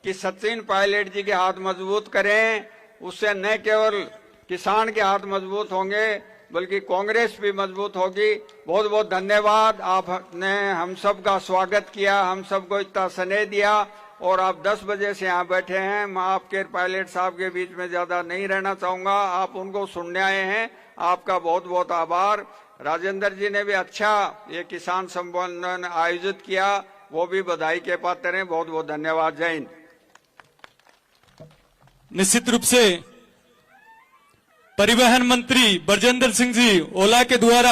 कि सचिन पायलट जी के हाथ मजबूत करें। उससे न केवल किसान के हाथ मजबूत होंगे बल्कि कांग्रेस भी मजबूत होगी। बहुत बहुत धन्यवाद, आपने हम सब का स्वागत किया, हम सबको इतना स्नेह दिया और आप 10 बजे से यहाँ बैठे हैं। मैं आपके पायलट साहब के बीच में ज्यादा नहीं रहना चाहूंगा, आप उनको सुनने आए हैं, आपका बहुत बहुत आभार। राजेंद्र जी ने भी अच्छा ये किसान सम्मेलन आयोजित किया, वो भी बधाई के पात्र हैं। बहुत बहुत धन्यवाद। जय हिंद। निश्चित रूप से परिवहन मंत्री ब्रजेंद्र सिंह जी ओला के द्वारा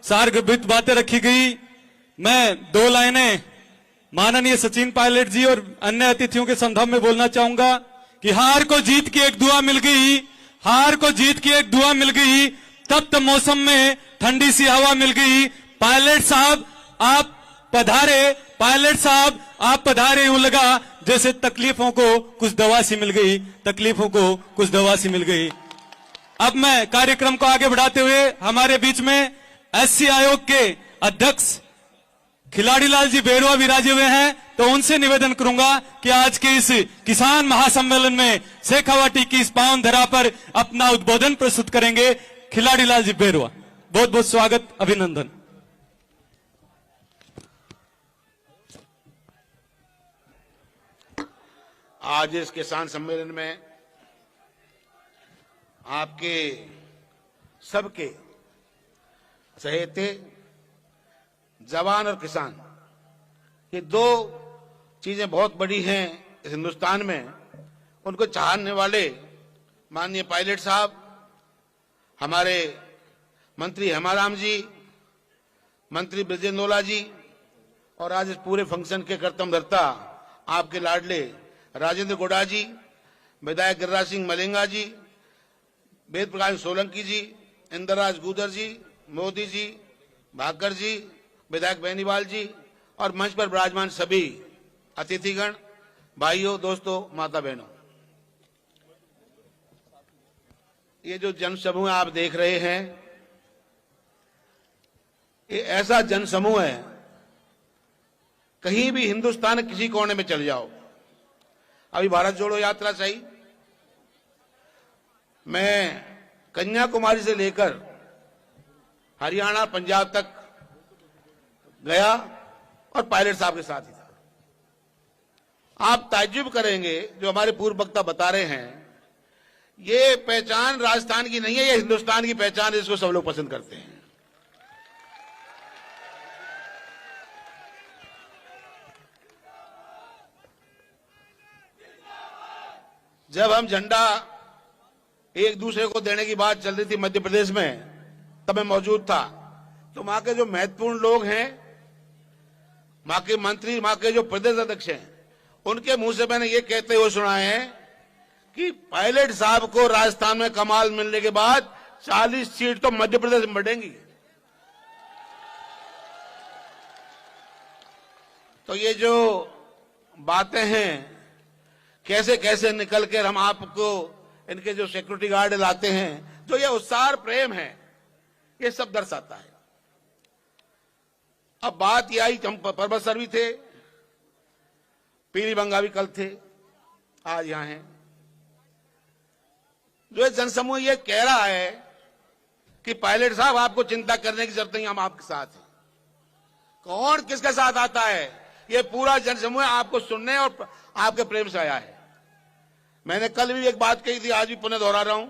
सारगर्भित बातें रखी गई। मैं 2 लाइनें माननीय सचिन पायलट जी और अन्य अतिथियों के संदर्भ में बोलना चाहूंगा कि हार को जीत की एक दुआ मिल गई, हार को जीत की एक दुआ मिल गई, तप्त मौसम में ठंडी सी हवा मिल गई। पायलट साहब आप पधारे, पायलट साहब आप पधारे, यूं लगा जैसे तकलीफों को कुछ दवा सी मिल गई, तकलीफों को कुछ दवा सी मिल गई। अब मैं कार्यक्रम को आगे बढ़ाते हुए हमारे बीच में एससी आयोग के अध्यक्ष खिलाड़ीलाल जी बेरुआ विराजे हुए हैं, तो उनसे निवेदन करूंगा कि आज के इस किसान महासम्मेलन में शेखावाटी की इस पावन धरा पर अपना उद्बोधन प्रस्तुत करेंगे खिलाड़ीलाल जी बेरुआ। बहुत बहुत स्वागत, अभिनंदन। आज इस किसान सम्मेलन में आपके सबके चहेते जवान और किसान, ये 2 चीजें बहुत बड़ी हैं इस हिंदुस्तान में। उनको चाहने वाले माननीय पायलट साहब, हमारे मंत्री हेमाराम जी, मंत्री ब्रजेंद्र जी और आज इस पूरे फंक्शन के कर्तव्य धर्ता आपके लाडले राजेंद्र गोड़ा जी, विधायक गिरिराज सिंह मलिंगा जी, वेद प्रकाश सोलंकी जी, इंद्रराज गुदर जी, मोदी जी, भाकर जी, विधायक बेनीवाल जी और मंच पर विराजमान सभी अतिथिगण, भाइयों, दोस्तों, माता बहनों, ये जो जनसमूह आप देख रहे हैं, ये ऐसा जनसमूह है, कहीं भी हिंदुस्तान के किसी कोने में चले जाओ। अभी भारत जोड़ो यात्रा सही, मैं कन्याकुमारी से लेकर हरियाणा, पंजाब तक गया और पायलट साहब के साथ ही था। आप ताज्जुब करेंगे, जो हमारे पूर्व वक्ता बता रहे हैं, ये पहचान राजस्थान की नहीं है, ये हिंदुस्तान की पहचान है, इसको सब लोग पसंद करते हैं। जब हम झंडा एक दूसरे को देने की बात चल रही थी मध्य प्रदेश में, तब मैं मौजूद था। तो वहां के जो महत्वपूर्ण लोग हैं, वहां के मंत्री, वहां के जो प्रदेश अध्यक्ष हैं, उनके मुंह से मैंने ये कहते हुए सुना है कि पायलट साहब को राजस्थान में कमाल मिलने के बाद 40 सीट तो मध्य प्रदेश में बढ़ेंगी। तो ये जो बातें हैं, कैसे कैसे निकल कर हम आपको इनके जो सिक्योरिटी गार्ड लाते हैं, जो ये उत्साह प्रेम है, ये सब दर्शाता है। अब बात यह आई कि हम पर्वत भी थे, पीली बंगा भी कल थे, आज यहां हैं। जो जनसमूह ये कह रहा है कि पायलट साहब आपको चिंता करने की जरूरत नहीं, हम आपके साथ हैं। कौन किसके साथ आता है? ये पूरा जनसमूह आपको सुनने और आपके प्रेम से आया है। मैंने कल भी एक बात कही थी, आज भी पुनः दोहरा रहा हूं।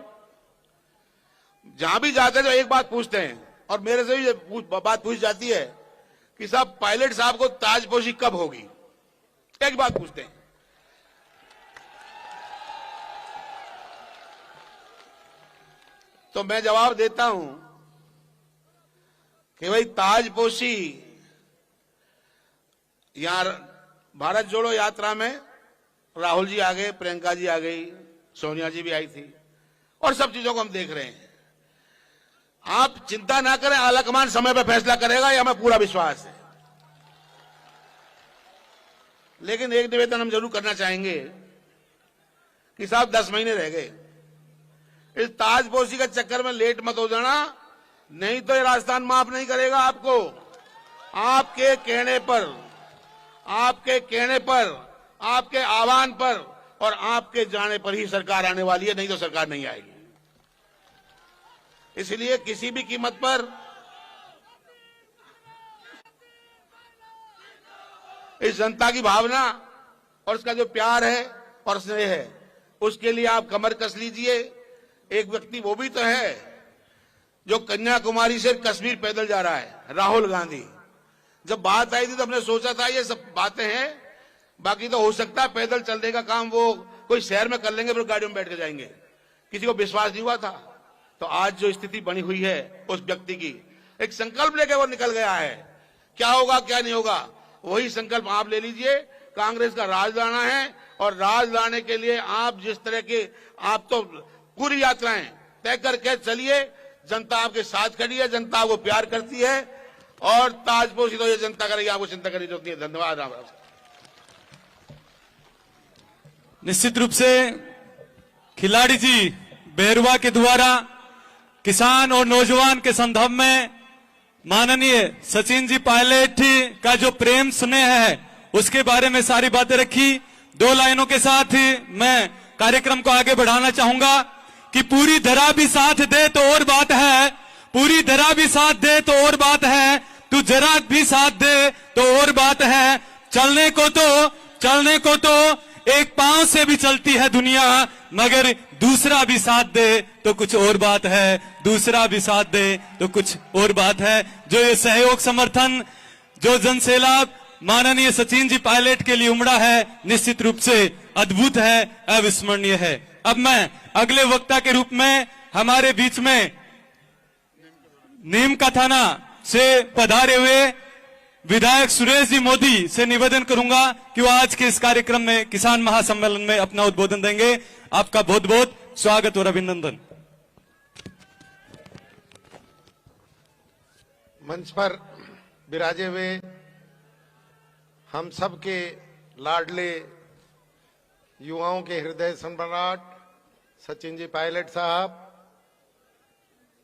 जहां भी जाते हैं तो एक बात पूछते हैं, और मेरे से भी बात पूछ जाती है कि साहब पायलट साहब को ताजपोशी कब होगी? एक बात पूछते हैं। तो मैं जवाब देता हूं कि भाई ताजपोशी यहां भारत जोड़ो यात्रा में राहुल जी आ गए, प्रियंका जी आ गई, सोनिया जी भी आई थी, और सब चीजों को हम देख रहे हैं। आप चिंता ना करें, आलाकमान समय पर फैसला करेगा, यह हमें पूरा विश्वास है। लेकिन एक निवेदन हम जरूर करना चाहेंगे कि साहब 10 महीने रह गए, इस ताजपोशी के चक्कर में लेट मत हो जाना, नहीं तो ये राजस्थान माफ नहीं करेगा आपको। आपके कहने पर, आपके आह्वान पर और आपके जाने पर ही सरकार आने वाली है, नहीं तो सरकार नहीं आएगी। इसलिए किसी भी कीमत पर इस जनता की भावना और उसका जो प्यार है और स्नेह है, उसके लिए आप कमर कस लीजिए। एक व्यक्ति वो भी तो है जो कन्याकुमारी से कश्मीर पैदल जा रहा है, राहुल गांधी। जब बात आई थी तो हमने सोचा था ये सब बातें हैं, बाकी तो हो सकता है पैदल चलने का काम वो कोई शहर में कर लेंगे, फिर गाड़ियों में बैठ के जाएंगे। किसी को विश्वास नहीं हुआ था। तो आज जो स्थिति बनी हुई है, उस व्यक्ति की एक संकल्प लेके वो निकल गया है। क्या होगा क्या नहीं होगा, वही संकल्प आप ले लीजिए। कांग्रेस का राज लाना है, और राज लाने के लिए आप जिस तरह के, आप तो पूरी यात्राएं तय करके चलिए। जनता आपके साथ खड़ी है, जनता आपको प्यार करती है, और ताजपोशी तो ये जनता करेगी, आपको चिंता करनी जरूरत नहीं है। धन्यवाद। राम राम। निश्चित रूप से खिलाड़ी जी बेरुआ के द्वारा किसान और नौजवान के संदर्भ में माननीय सचिन जी पायलट का जो प्रेम स्नेह है, उसके बारे में सारी बातें रखी। 2 लाइनों के साथ मैं कार्यक्रम को आगे बढ़ाना चाहूंगा कि पूरी धरा भी साथ दे तो और बात है, पूरी धरा भी साथ दे तो और बात है, तू जरा भी साथ दे तो और बात है। चलने को तो एक पांव से भी चलती है दुनिया, मगर दूसरा भी साथ दे तो कुछ और बात है, दूसरा भी साथ दे तो कुछ और बात है। जो ये सहयोग समर्थन, जो जनसैलाब माननीय सचिन जी पायलट के लिए उमड़ा है, निश्चित रूप से अद्भुत है, अविस्मरणीय है। अब मैं अगले वक्ता के रूप में हमारे बीच में नीम का थाना से पधारे हुए विधायक सुरेश जी मोदी से निवेदन करूंगा कि वो आज के इस कार्यक्रम में, किसान महासम्मेलन में अपना उद्बोधन देंगे। आपका बहुत बहुत स्वागत और अभिनंदन। मंच पर विराजे हुए हम सब के लाडले युवाओं के हृदय सम्राट सचिन जी पायलट साहब,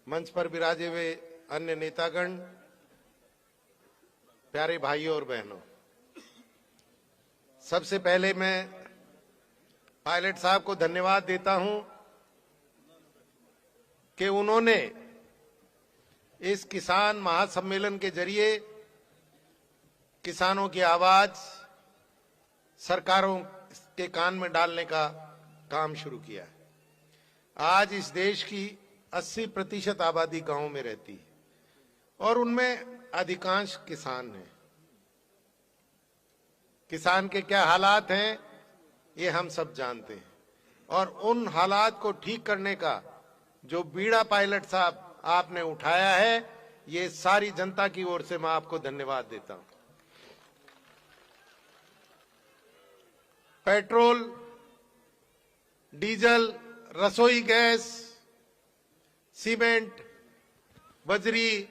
मंच पर विराजे हुए अन्य नेतागण, प्यारे भाइयों और बहनों, सबसे पहले मैं पायलट साहब को धन्यवाद देता हूं कि उन्होंने इस किसान महासम्मेलन के जरिए किसानों की आवाज सरकारों के कान में डालने का काम शुरू किया है। आज इस देश की 80% आबादी गांव में रहती है और उनमें अधिकांश किसान हैं। किसान के क्या हालात हैं ये हम सब जानते हैं। और उन हालात को ठीक करने का जो बीड़ा पायलट साहब आपने उठाया है, ये सारी जनता की ओर से मैं आपको धन्यवाद देता हूं। पेट्रोल, डीजल, रसोई गैस, सीमेंट, बजरी,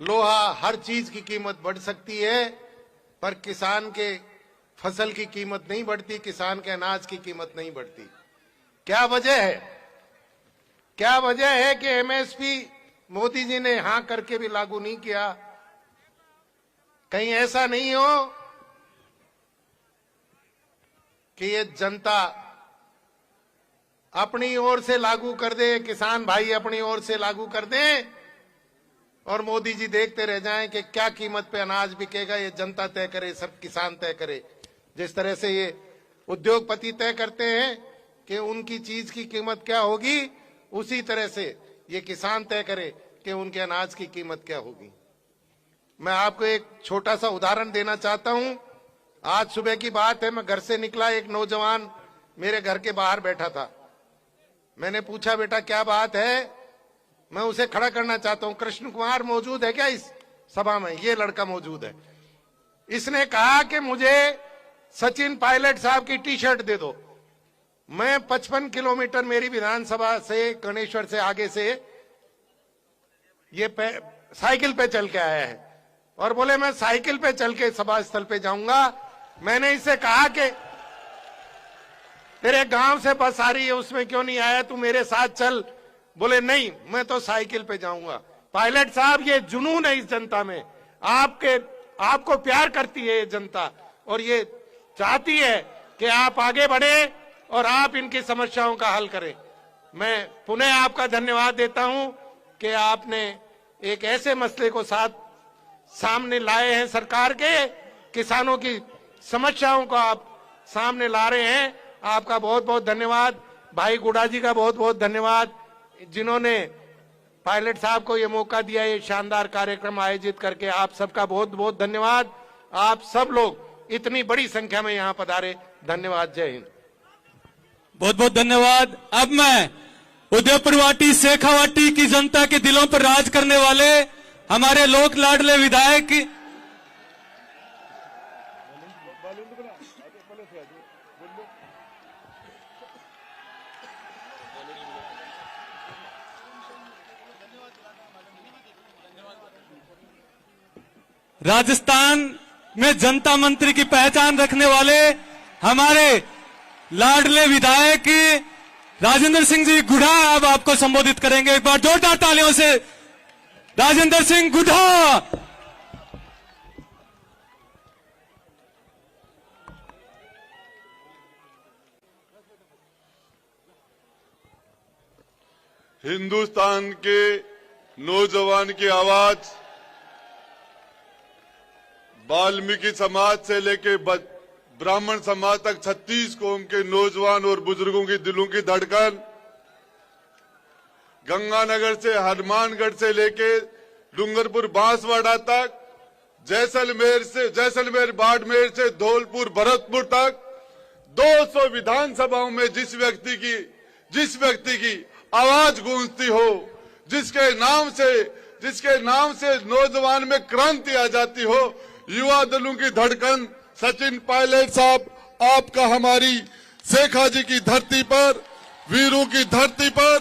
लोहा, हर चीज की कीमत बढ़ सकती है, पर किसान के फसल की कीमत नहीं बढ़ती, किसान के अनाज की कीमत नहीं बढ़ती। क्या वजह है? क्या वजह है कि एमएसपी मोदी जी ने हां करके भी लागू नहीं किया? कहीं ऐसा नहीं हो कि ये जनता अपनी ओर से लागू कर दे, किसान भाई अपनी ओर से लागू कर दें और मोदी जी देखते रह जाएं कि क्या कीमत पे अनाज बिकेगा, ये जनता तय करे, सब किसान तय करे। जिस तरह से ये उद्योगपति तय करते हैं कि उनकी चीज की कीमत क्या होगी, उसी तरह से ये किसान तय करे कि उनके अनाज की कीमत क्या होगी। मैं आपको एक छोटा सा उदाहरण देना चाहता हूं। आज सुबह की बात है, मैं घर से निकला, एक नौजवान मेरे घर के बाहर बैठा था। मैंने पूछा, बेटा क्या बात है? मैं उसे खड़ा करना चाहता हूं। कृष्ण कुमार मौजूद है क्या इस सभा में? ये लड़का मौजूद है। इसने कहा कि मुझे सचिन पायलट साहब की टी शर्ट दे दो। मैं 55 किलोमीटर मेरी विधानसभा से, गणेश्वर से आगे से ये साइकिल पे चल के आया है और बोले मैं साइकिल पे चल के सभा स्थल पे जाऊंगा। मैंने इससे कहा कि तेरे गांव से बस आ रही है, उसमें क्यों नहीं आया, तू मेरे साथ चल। बोले नहीं, मैं तो साइकिल पे जाऊंगा। पायलट साहब, ये जुनून है इस जनता में। आपको प्यार करती है ये जनता और ये चाहती है कि आप आगे बढ़े और आप इनकी समस्याओं का हल करें। मैं पुनः आपका धन्यवाद देता हूं कि आपने एक ऐसे मसले को सामने लाए हैं, सरकार के किसानों की समस्याओं को आप सामने ला रहे हैं। आपका बहुत बहुत धन्यवाद। भाई गुडा जी का बहुत बहुत धन्यवाद, जिन्होंने पायलट साहब को ये मौका दिया, ये शानदार कार्यक्रम आयोजित करके। आप सबका बहुत बहुत धन्यवाद। आप सब लोग इतनी बड़ी संख्या में यहाँ पधारे, धन्यवाद। जय हिंद। बहुत बहुत धन्यवाद। अब मैं उदयपुरवाटी शेखावाटी की जनता के दिलों पर राज करने वाले हमारे लोक लाडले विधायक राजस्थान में जनता मंत्री की पहचान रखने वाले हमारे लाडले विधायक राजेंद्र सिंह जी गुढ़ा अब आपको संबोधित करेंगे। एक बार जोरदार तालियों से राजेंद्र सिंह गुढ़ा। हिंदुस्तान के नौजवान की आवाज वाल्मीकि समाज से लेके ब्राह्मण समाज तक 36 कौम के नौजवान और बुजुर्गों की दिलों की धड़कन, गंगानगर से हनुमानगढ़ से लेके डूंगरपुर बांसवाड़ा तक, जैसलमेर बाड़मेर से धौलपुर भरतपुर तक 200 विधानसभाओं में जिस व्यक्ति की आवाज गूंजती हो, जिसके नाम से नौजवान में क्रांति आ जाती हो, युवा दलों की धड़कन सचिन पायलट साहब, आपका हमारी शेखा जी की धरती पर, वीरों की धरती पर,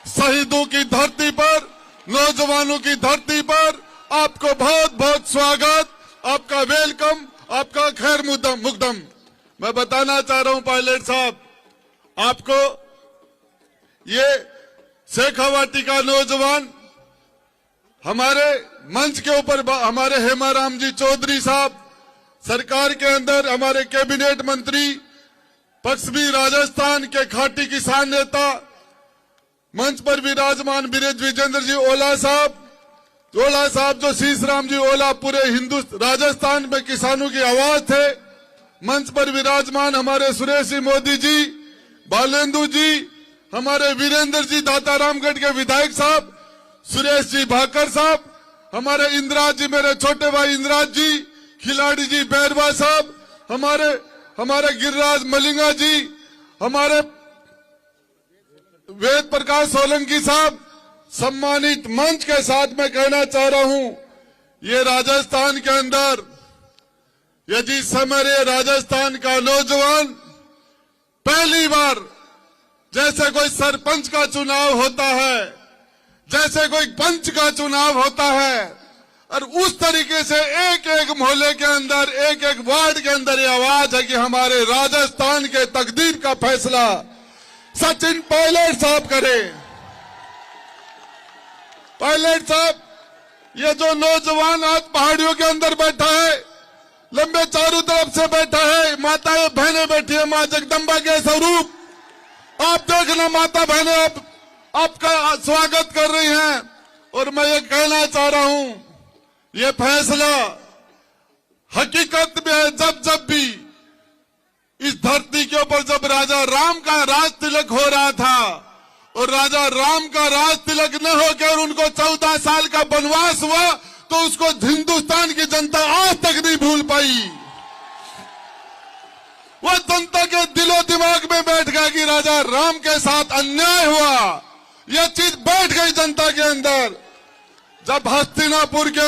शहीदों की धरती पर, नौजवानों की धरती पर आपको बहुत बहुत स्वागत, आपका वेलकम, आपका खैर मुकदम। मैं बताना चाह रहा हूं पायलट साहब आपको, ये शेखावाटी का नौजवान हमारे मंच के ऊपर हमारे हेमाराम जी चौधरी साहब, सरकार के अंदर हमारे कैबिनेट मंत्री, पश्चिमी राजस्थान के खाटी किसान नेता, मंच पर विराजमान विजेंद्र जी ओला साहब जो शीशराम जी ओला पूरे राजस्थान में किसानों की आवाज थे। मंच पर विराजमान हमारे सुरेश जी मोदी जी, बालेंदु जी, हमारे वीरेंद्र जी दातारामगढ़ के विधायक साहब, सुरेश जी भाकर साहब, हमारे इंद्राज जी, मेरे छोटे भाई इंद्राज जी, खिलाड़ी जी बैरवा साहब, हमारे गिरिराज मलिंगा जी, हमारे वेद प्रकाश सोलंकी साहब सम्मानित मंच के साथ मैं कहना चाह रहा हूं, ये राजस्थान के अंदर यदि समरे राजस्थान का नौजवान पहली बार जैसे कोई सरपंच का चुनाव होता है, जैसे कोई पंच का चुनाव होता है, और उस तरीके से एक एक मोहल्ले के अंदर, एक एक वार्ड के अंदर ये आवाज है कि हमारे राजस्थान के तकदीर का फैसला सचिन पायलट साहब करें। पायलट साहब, ये जो नौजवान आज पहाड़ियों के अंदर बैठा है, लंबे चारों तरफ से बैठा है, माताएं बहनें बैठी है, मां जगदम्बा के स्वरूप आप देखना, माता बहनें आपका स्वागत कर रही हैं। और मैं ये कहना चाह रहा हूं, ये फैसला हकीकत में है, जब भी इस धरती के ऊपर जब राजा राम का राज तिलक हो रहा था और राजा राम का राज तिलक न होकर उनको 14 साल का वनवास हुआ, तो उसको हिंदुस्तान की जनता आज तक नहीं भूल पाई। वो जनता के दिलो दिमाग में बैठ गया कि राजा राम के साथ अन्याय हुआ, यह चीज बैठ गई जनता के अंदर। जब हस्तिनापुर के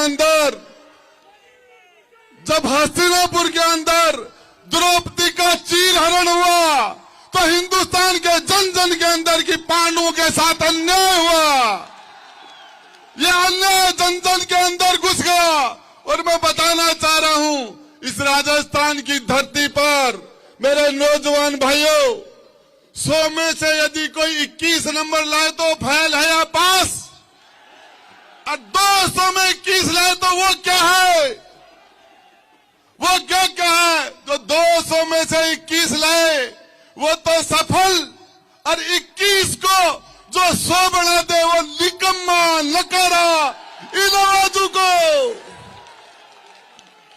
अंदर द्रौपदी का चीरहरण हुआ, तो हिंदुस्तान के जन जन के अंदर की पांडवों के साथ अन्याय हुआ। यह अन्याय जन जन के अंदर घुस गया। और मैं बताना चाह रहा हूं, इस राजस्थान की धरती पर मेरे नौजवान भाइयों, 100 में से यदि कोई 21 नंबर लाए तो फेल है या पास, और 200 में 21 लाए तो वो क्या है, वो क्या है? जो 200 में से 21 लाए वो तो सफल, और 21 को जो 100 बना दे वो निकम्मा, नकारा। इन आवाजों को,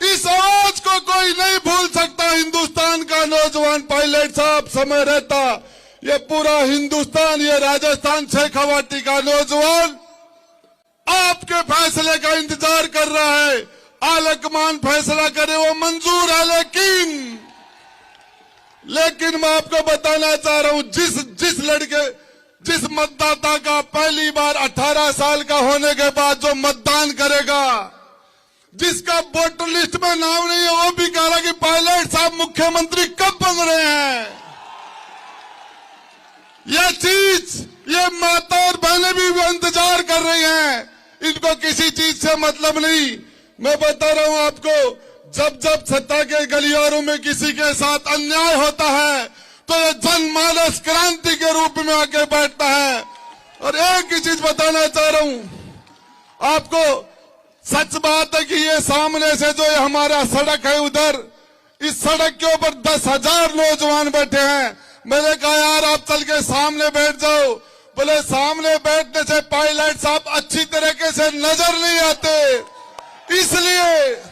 इस आवाज को कोई नहीं भूल सकता। हिंदुस्तान का नौजवान पायलट साहब, समय रहता ये पूरा हिंदुस्तान, ये राजस्थान शेखावाटी का नौजवान आपके फैसले का इंतजार कर रहा है। आलकमान फैसला करे वो मंजूर है, लेकिन मैं आपको बताना चाह रहा हूं, जिस मतदाता का पहली बार 18 साल का होने के बाद जो मतदान करेगा, जिसका वोटर लिस्ट में नाम नहीं है, वो भी कह रहा कि पायलट साहब मुख्यमंत्री कब बन रहे हैं। यह चीज, ये माता और बहनें भी इंतजार कर रही हैं, इनको किसी चीज से मतलब नहीं। मैं बता रहा हूं आपको, जब सत्ता के गलियारों में किसी के साथ अन्याय होता है, तो ये जनमानस क्रांति के रूप में आके बैठता है। और एक ही चीज बताना चाह रहा हूं आपको, सच बात है कि ये सामने से जो हमारा सड़क है, उधर इस सड़क के ऊपर 10,000 नौजवान बैठे हैं। मैंने कहा यार आप चल के सामने बैठ जाओ। बोले सामने बैठने से पायलट साहब अच्छी तरीके से नजर नहीं आते, इसलिए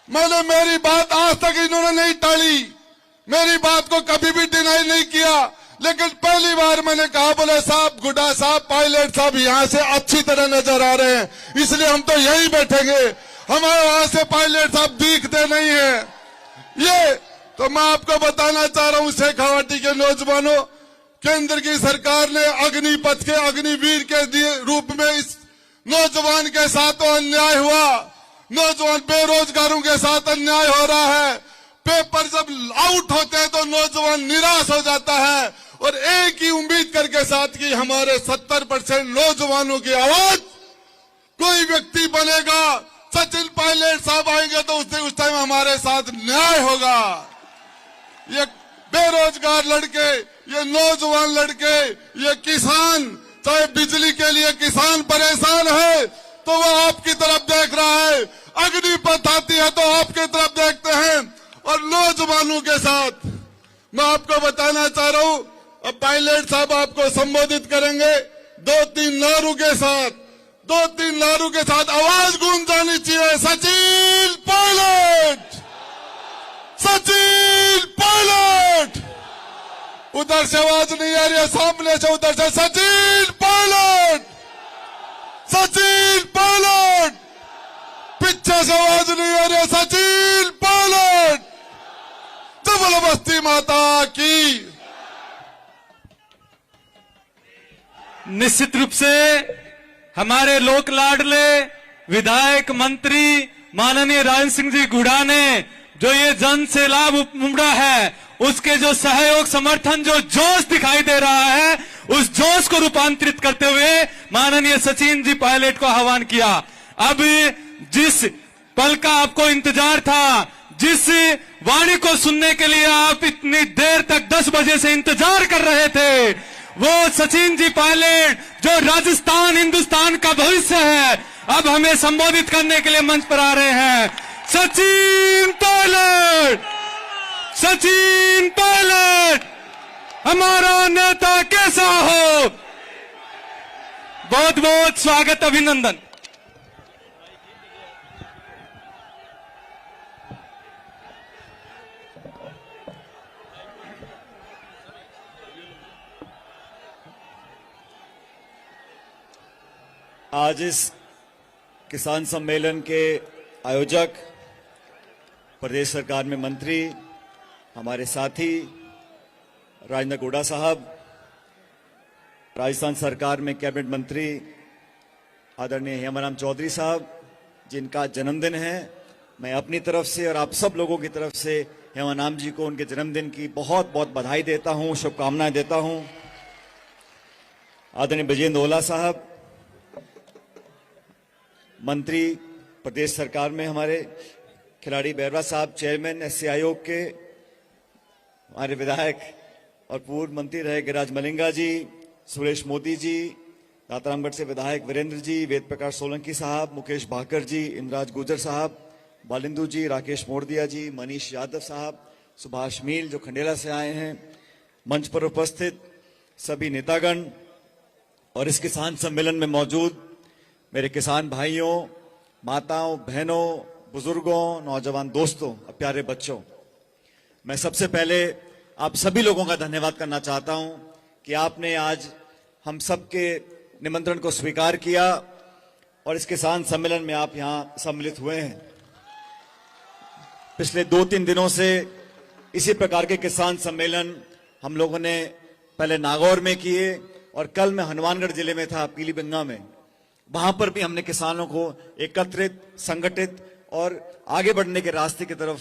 मैंने, मेरी बात आज तक इन्होंने नहीं टाली, मेरी बात को कभी भी डिनाई नहीं किया, लेकिन पहली बार मैंने कहा, बोले साहब, गुड्डा साहब, पायलट साहब यहां से अच्छी तरह नजर आ रहे हैं, इसलिए हम तो यहीं बैठेंगे, हमारे वहां से पायलट साहब दिखते नहीं है। ये तो मैं आपको बताना चाह रहा हूं, शेखावाटी के नौजवानों, केंद्र की सरकार ने अग्निपथ के अग्निवीर के रूप में इस नौजवान के साथ तो अन्याय हुआ, नौजवान बेरोजगारों के साथ अन्याय हो रहा है। पेपर जब आउट होते हैं तो नौजवान निराश हो जाता है, और एक ही उम्मीद करके साथ कि हमारे 70% नौजवानों की आवाज कोई व्यक्ति बनेगा, सचिन पायलट साहब आएंगे तो उस टाइम हमारे साथ न्याय होगा। ये बेरोजगार लड़के, ये नौजवान लड़के, ये किसान, चाहे बिजली के लिए किसान परेशान है तो वो आपकी तरफ देख रहा है, अग्निपथ आती है तो आपकी तरफ देखते हैं। और नौजवानों के साथ मैं आपको बताना चाह रहा हूं, अब पायलट साहब आपको संबोधित करेंगे 2-3 नारों के साथ, 2-3 नारों के साथ आवाज गूंज जानी चाहिए, सचिन पायलट, सचिन पायलट। उधर से आवाज नहीं आ रही है, सामने से, उधर से, सचिन पायलट, सचिन पायलट। पीछे से आवाज नहीं आ रही है, सचिन पायलट। जय बोलो बस्ती माता की। निश्चित रूप से हमारे लोक लाडले विधायक मंत्री माननीय राजेंद्र सिंह जी गुड़ा ने जो ये जन से लाभ उमड़ा है, उसके जो सहयोग समर्थन जो जोश दिखाई दे रहा है, उस जोश को रूपांतरित करते हुए माननीय सचिन जी पायलट को आह्वान किया। अब जिस पल का आपको इंतजार था, जिस वाणी को सुनने के लिए आप इतनी देर तक 10 बजे से इंतजार कर रहे थे, वो सचिन जी पायलट जो राजस्थान हिंदुस्तान का भविष्य है, अब हमें संबोधित करने के लिए मंच पर आ रहे हैं। सचिन पायलट, सचिन पायलट, हमारा नेता कैसा हो। बहुत बहुत स्वागत, अभिनंदन। आज इस किसान सम्मेलन के आयोजक, प्रदेश सरकार में मंत्री, हमारे साथी राजेंद्र गुड़ा साहब, राजस्थान सरकार में कैबिनेट मंत्री आदरणीय हेमाराम चौधरी साहब, जिनका जन्मदिन है, मैं अपनी तरफ से और आप सब लोगों की तरफ से हेमाराम जी को उनके जन्मदिन की बहुत बहुत बधाई देता हूं, शुभकामनाएं देता हूं। आदरणीय ब्रजेंद्र ओला साहब, मंत्री प्रदेश सरकार में हमारे, खिलाड़ी बैरवा साहब, चेयरमैन एससी आयोग के, हमारे विधायक और पूर्व मंत्री रहे गिरिराज मलिंगा जी, सुरेश मोदी जी, दातारामगढ़ से विधायक वीरेंद्र जी, वेद प्रकाश सोलंकी साहब, मुकेश भाकर जी, इंद्राज गुर्जर साहब, बालिंदु जी, राकेश मोरदिया जी, मनीष यादव साहब, सुभाष मील जो खंडेला से आए हैं, मंच पर उपस्थित सभी नेतागण और इस किसान सम्मेलन में मौजूद मेरे किसान भाइयों, माताओं, बहनों, बुजुर्गों, नौजवान दोस्तों और प्यारे बच्चों, मैं सबसे पहले आप सभी लोगों का धन्यवाद करना चाहता हूं कि आपने आज हम सबके निमंत्रण को स्वीकार किया और इस किसान सम्मेलन में आप यहां सम्मिलित हुए हैं। पिछले 2-3 दिनों से इसी प्रकार के किसान सम्मेलन हम लोगों ने पहले नागौर में किए और कल मैं हनुमानगढ़ जिले में था, पीलीभिंगा में। वहां पर भी हमने किसानों को एकत्रित, संगठित और आगे बढ़ने के रास्ते की तरफ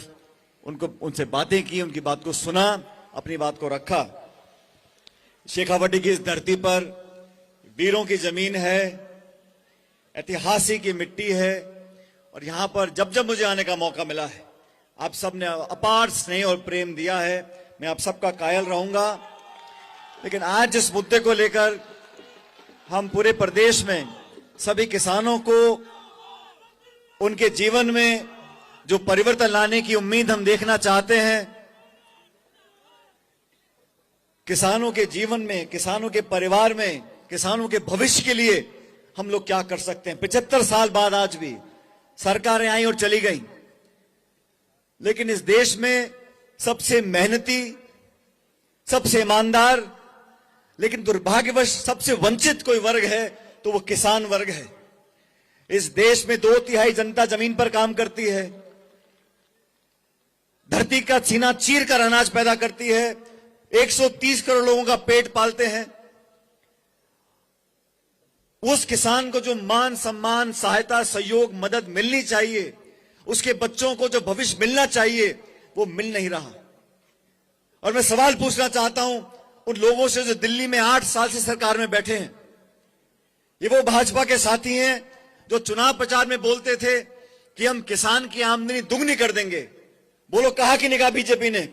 उनसे बातें की, उनकी बात को सुना, अपनी बात को रखा। शेखावाटी की इस धरती पर वीरों की जमीन है, ऐतिहासिक की मिट्टी है और यहां पर जब जब मुझे आने का मौका मिला है, आप सब ने अपार स्नेह और प्रेम दिया है। मैं आप सबका कायल रहूंगा। लेकिन आज जिस मुद्दे को लेकर हम पूरे प्रदेश में सभी किसानों को उनके जीवन में जो परिवर्तन लाने की उम्मीद हम देखना चाहते हैं, किसानों के जीवन में, किसानों के परिवार में, किसानों के भविष्य के लिए हम लोग क्या कर सकते हैं। 75 साल बाद आज भी सरकारें आई और चली गई, लेकिन इस देश में सबसे मेहनती, सबसे ईमानदार, लेकिन दुर्भाग्यवश सबसे वंचित कोई वर्ग है तो वो किसान वर्ग है। इस देश में 2/3 जनता जमीन पर काम करती है, धरती का सीना चीर कर अनाज पैदा करती है, 130 करोड़ लोगों का पेट पालते हैं। उस किसान को जो मान सम्मान, सहायता, सहयोग, मदद मिलनी चाहिए, उसके बच्चों को जो भविष्य मिलना चाहिए, वो मिल नहीं रहा। और मैं सवाल पूछना चाहता हूं उन लोगों से जो दिल्ली में 8 साल से सरकार में बैठे हैं। ये वो भाजपा के साथी हैं जो चुनाव प्रचार में बोलते थे कि हम किसान की आमदनी दुगनी कर देंगे। बोलो कहा कि नहीं कहा बीजेपी ने?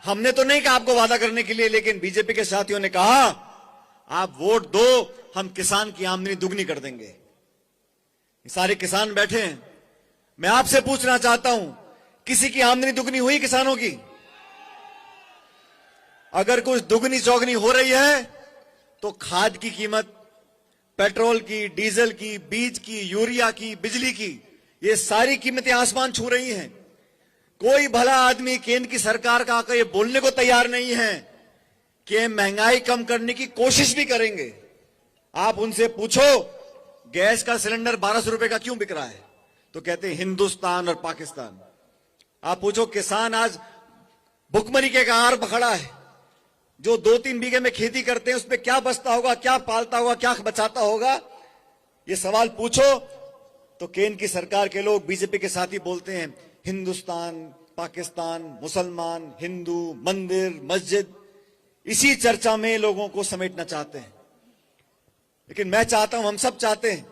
हमने तो नहीं कहा आपको वादा करने के लिए, लेकिन बीजेपी के साथियों ने कहा आप वोट दो, हम किसान की आमदनी दुगनी कर देंगे। सारे किसान बैठे हैं। मैं आपसे पूछना चाहता हूं, किसी की आमदनी दुगनी हुई किसानों की? अगर कुछ दुगनी चौगनी हो रही है तो खाद की कीमत, पेट्रोल की, डीजल की, बीज की, यूरिया की, बिजली की, ये सारी कीमतें आसमान छू रही हैं। कोई भला आदमी केंद्र की सरकार का आकर ये बोलने को तैयार नहीं है कि महंगाई कम करने की कोशिश भी करेंगे। आप उनसे पूछो गैस का सिलेंडर 1200 रुपए का क्यों बिक रहा है, तो कहते हैं हिंदुस्तान और पाकिस्तान। आप पूछो किसान आज भुखमरी के कगार पर खड़ा है, जो 2-3 बीघे में खेती करते हैं उस पर क्या बचता होगा, क्या पालता होगा, क्या बचाता होगा, ये सवाल पूछो तो केंद्र की सरकार के लोग, बीजेपी के साथी बोलते हैं हिंदुस्तान, पाकिस्तान, मुसलमान, हिंदू, मंदिर, मस्जिद, इसी चर्चा में लोगों को समेटना चाहते हैं। लेकिन मैं चाहता हूं, हम सब चाहते हैं,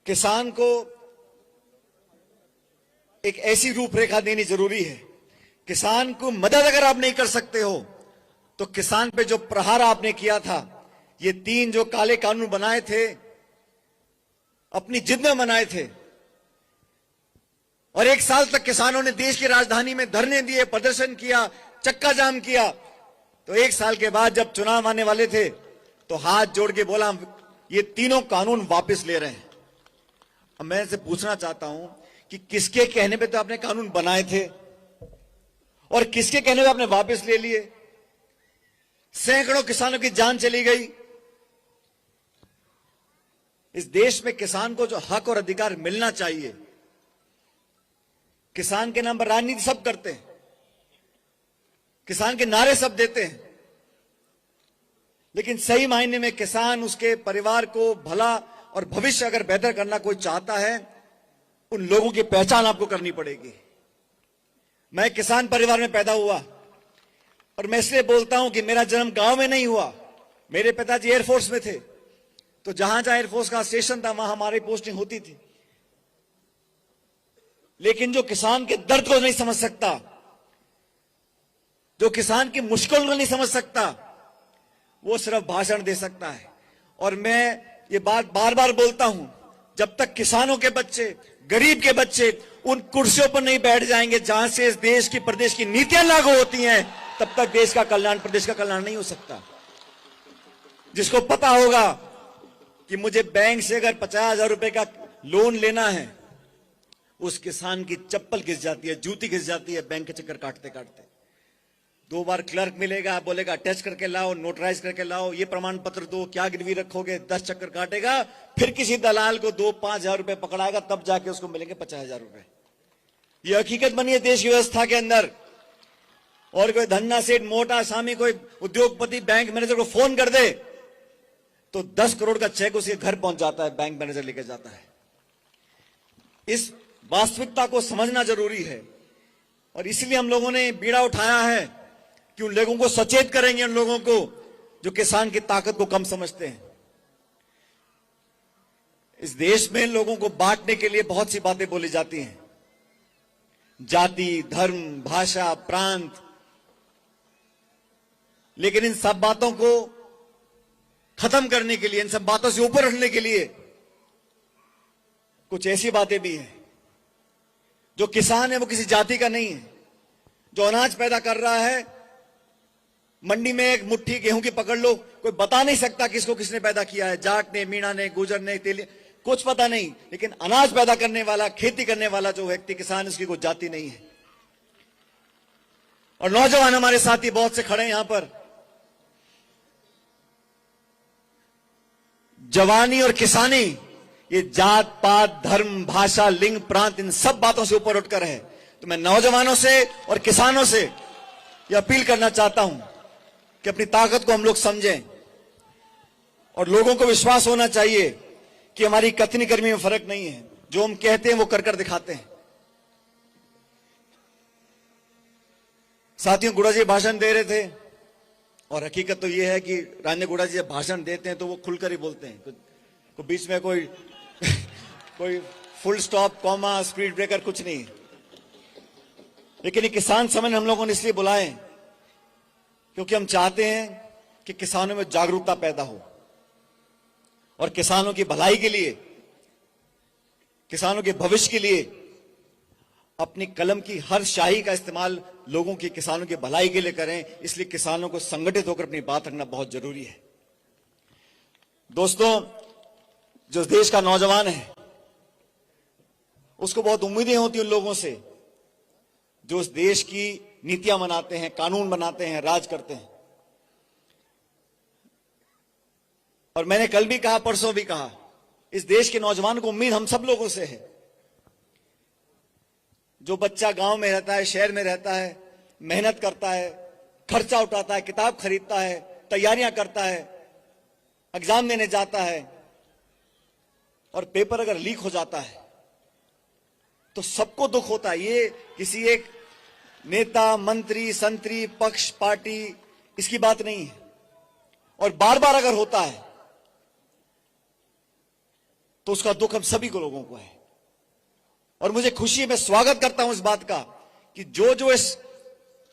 किसान को एक ऐसी रूपरेखा देनी जरूरी है। किसान को मदद अगर आप नहीं कर सकते हो तो किसान पे जो प्रहार आपने किया था, ये 3 जो काले कानून बनाए थे, अपनी जिद में बनाए थे, और 1 साल तक किसानों ने देश की राजधानी में धरने दिए, प्रदर्शन किया, चक्का जाम किया, तो 1 साल के बाद जब चुनाव आने वाले थे तो हाथ जोड़ के बोला ये तीनों कानून वापस ले रहे हैं। अब मैं से पूछना चाहता हूं कि किसके कहने पे तो आपने कानून बनाए थे और किसके कहने पे आपने वापस ले लिए? सैकड़ों किसानों की जान चली गई। इस देश में किसान को जो हक और अधिकार मिलना चाहिए, किसान के नाम पर राजनीति सब करते हैं, किसान के नारे सब देते हैं, लेकिन सही मायने में किसान, उसके परिवार को भला और भविष्य अगर बेहतर करना कोई चाहता है, उन लोगों की पहचान आपको करनी पड़ेगी। मैं किसान परिवार में पैदा हुआ और मैं इसलिए बोलता हूं कि मेरा जन्म गांव में नहीं हुआ। मेरे पिताजी एयरफोर्स में थे, तो जहां जहां एयरफोर्स का स्टेशन था वहां हमारी पोस्टिंग होती थी। लेकिन जो किसान के दर्द को नहीं समझ सकता, जो किसान की मुश्किल को नहीं समझ सकता, वो सिर्फ भाषण दे सकता है। और मैं ये बात बार बार बोलता हूं, जब तक किसानों के बच्चे, गरीब के बच्चे उन कुर्सियों पर नहीं बैठ जाएंगे जहां से इस देश की, प्रदेश की नीतियां लागू होती हैं, तब तक देश का कल्याण, प्रदेश का कल्याण नहीं हो सकता। जिसको पता होगा कि मुझे बैंक से अगर 50,000 रुपए का लोन लेना है, उस किसान की चप्पल घिस जाती है, जूती घिस जाती है बैंक के चक्कर काटते काटते। 2 बार क्लर्क मिलेगा, बोलेगा अटैच करके लाओ, नोटराइज करके लाओ, ये प्रमाण पत्र दो, क्या गिरवी रखोगे, 10 चक्कर काटेगा, फिर किसी दलाल को 2-5,000 रुपए पकड़ाएगा, तब जाके उसको मिलेंगे 50,000 रुपए। ये हकीकत बनी है देश की व्यवस्था के अंदर। और कोई धन्ना सेठ, मोटा सामी, कोई उद्योगपति बैंक मैनेजर को फोन कर दे तो 10 करोड़ का चेक उसके घर पहुंच जाता है, बैंक मैनेजर लेके जाता है। इस वास्तविकता को समझना जरूरी है और इसलिए हम लोगों ने बीड़ा उठाया है कि उन लोगों को सचेत करेंगे, उन लोगों को जो किसान की ताकत को कम समझते हैं। इस देश में लोगों को बांटने के लिए बहुत सी बातें बोली जाती हैं, जाति, धर्म, भाषा, प्रांत, लेकिन इन सब बातों को खत्म करने के लिए, इन सब बातों से ऊपर उठने के लिए कुछ ऐसी बातें भी हैं। जो किसान है वो किसी जाति का नहीं है। जो अनाज पैदा कर रहा है, मंडी में एक मुट्ठी गेहूं की पकड़ लो, कोई बता नहीं सकता किसको किसने पैदा किया है, जाट ने, मीणा ने, गुजर ने, तेली, कुछ पता नहीं। लेकिन अनाज पैदा करने वाला, खेती करने वाला जो व्यक्ति किसान, उसकी कोई जाति नहीं है। और नौजवान हमारे साथी बहुत से खड़े हैं यहां पर। जवानी और किसानी, ये जात पात, धर्म, भाषा, लिंग, प्रांत, इन सब बातों से ऊपर उठकर है। तो मैं नौजवानों से और किसानों से यह अपील करना चाहता हूं कि अपनी ताकत को हम लोग समझें और लोगों को विश्वास होना चाहिए कि हमारी कथनी कर्मी में फर्क नहीं है। जो हम कहते हैं वो कर कर दिखाते हैं। साथियों, गुड़ा जी भाषण दे रहे थे और हकीकत तो ये है कि राजेंद्र गुड़ा जी जब भाषण देते हैं तो वो खुलकर ही बोलते हैं। तो बीच में कोई कोई full stop, comma, speed breaker कुछ नहीं। लेकिन ये किसान सम्मेलन हम लोगों ने इसलिए बुलाए क्योंकि हम चाहते हैं कि किसानों में जागरूकता पैदा हो और किसानों की भलाई के लिए, किसानों के भविष्य के लिए अपनी कलम की हर शाही का इस्तेमाल लोगों की, किसानों की भलाई के लिए करें। इसलिए किसानों को संगठित होकर अपनी बात रखना बहुत जरूरी है। दोस्तों, जो देश का नौजवान है उसको बहुत उम्मीदें होती हैं उन लोगों से जो इस देश की नीतियां बनाते हैं, कानून बनाते हैं, राज करते हैं। और मैंने कल भी कहा, परसों भी कहा, इस देश के नौजवान को उम्मीद हम सब लोगों से है। जो बच्चा गांव में रहता है, शहर में रहता है, मेहनत करता है, खर्चा उठाता है, किताब खरीदता है, तैयारियां करता है, एग्जाम देने जाता है, और पेपर अगर लीक हो जाता है तो सबको दुख होता है। ये किसी एक नेता, मंत्री, संतरी, पक्ष, पार्टी, इसकी बात नहीं है। और बार बार अगर होता है तो उसका दुख हम सभी को लोगों को है। और मुझे खुशी है, मैं स्वागत करता हूं इस बात का कि जो जो इस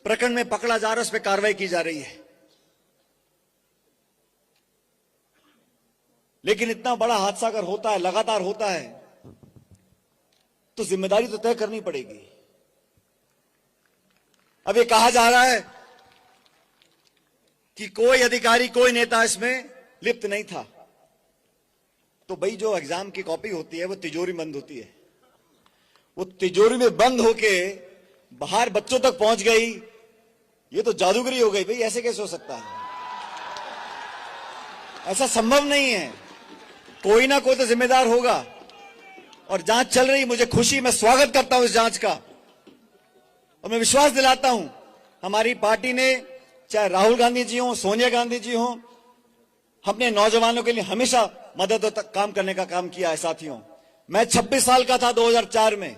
प्रकरण में पकड़ा जा रहा है उस पर कार्रवाई की जा रही है। लेकिन इतना बड़ा हादसा अगर होता है, लगातार होता है, तो जिम्मेदारी तो तय करनी पड़ेगी। अब ये कहा जा रहा है कि कोई अधिकारी, कोई नेता इसमें लिप्त नहीं था। तो भाई जो एग्जाम की कॉपी होती है वो तिजोरी बंद होती है, वो तिजोरी में बंद होके बाहर बच्चों तक पहुंच गई, ये तो जादूगरी हो गई। भाई ऐसे कैसे हो सकता है? ऐसा संभव नहीं है। कोई ना कोई तो जिम्मेदार होगा और जांच चल रही। मुझे खुशी, मैं स्वागत करता हूं इस जांच का और मैं विश्वास दिलाता हूं हमारी पार्टी ने, चाहे राहुल गांधी जी हो, सोनिया गांधी जी हो, हमने नौजवानों के लिए हमेशा मदद और काम करने का काम किया है। साथियों, मैं 26 साल का था 2004 में।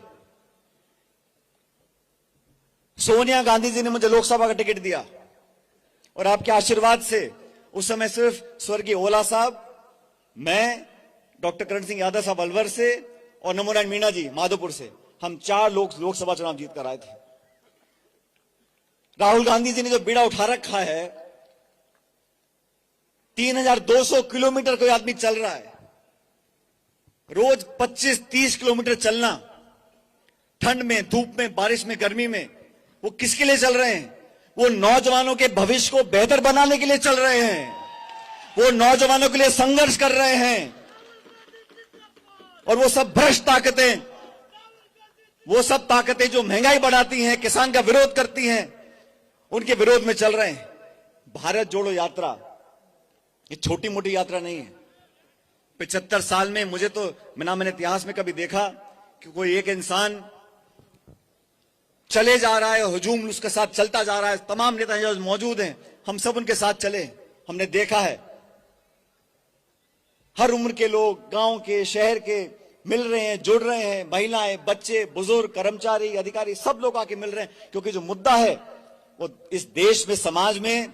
सोनिया गांधी जी ने मुझे लोकसभा का टिकट दिया और आपके आशीर्वाद से उस समय सिर्फ स्वर्गीय ओला साहब, मैं, डॉक्टर करण सिंह यादव साहब अलवर से और नमोनारायण मीणा जी माधोपुर से, हम 4 लोग लोकसभा चुनाव जीत कर आए थे। राहुल गांधी जी ने जो बीड़ा उठा रखा है, 3200 किलोमीटर कोई आदमी चल रहा है, रोज 25-30 किलोमीटर चलना, ठंड में, धूप में, बारिश में, गर्मी में, वो किसके लिए चल रहे हैं? वो नौजवानों के भविष्य को बेहतर बनाने के लिए चल रहे हैं। वो नौजवानों के लिए संघर्ष कर रहे हैं। और वो सब भ्रष्ट ताकतें, वो सब ताकतें जो महंगाई बढ़ाती हैं, किसान का विरोध करती हैं, उनके विरोध में चल रहे हैं। भारत जोड़ो यात्रा ये छोटी मोटी यात्रा नहीं है। 75 साल में मुझे तो मैंने इतिहास में कभी देखा कि कोई एक इंसान चले जा रहा है, हुजूम उसके साथ चलता जा रहा है। तमाम नेता जो मौजूद हैं, हम सब उनके साथ चले। हमने देखा है हर उम्र के लोग, गांव के, शहर के मिल रहे हैं, जुड़ रहे हैं। महिलाएं, बच्चे, बुजुर्ग, कर्मचारी, अधिकारी, सब लोग आके मिल रहे हैं, क्योंकि जो मुद्दा है वो इस देश में, समाज में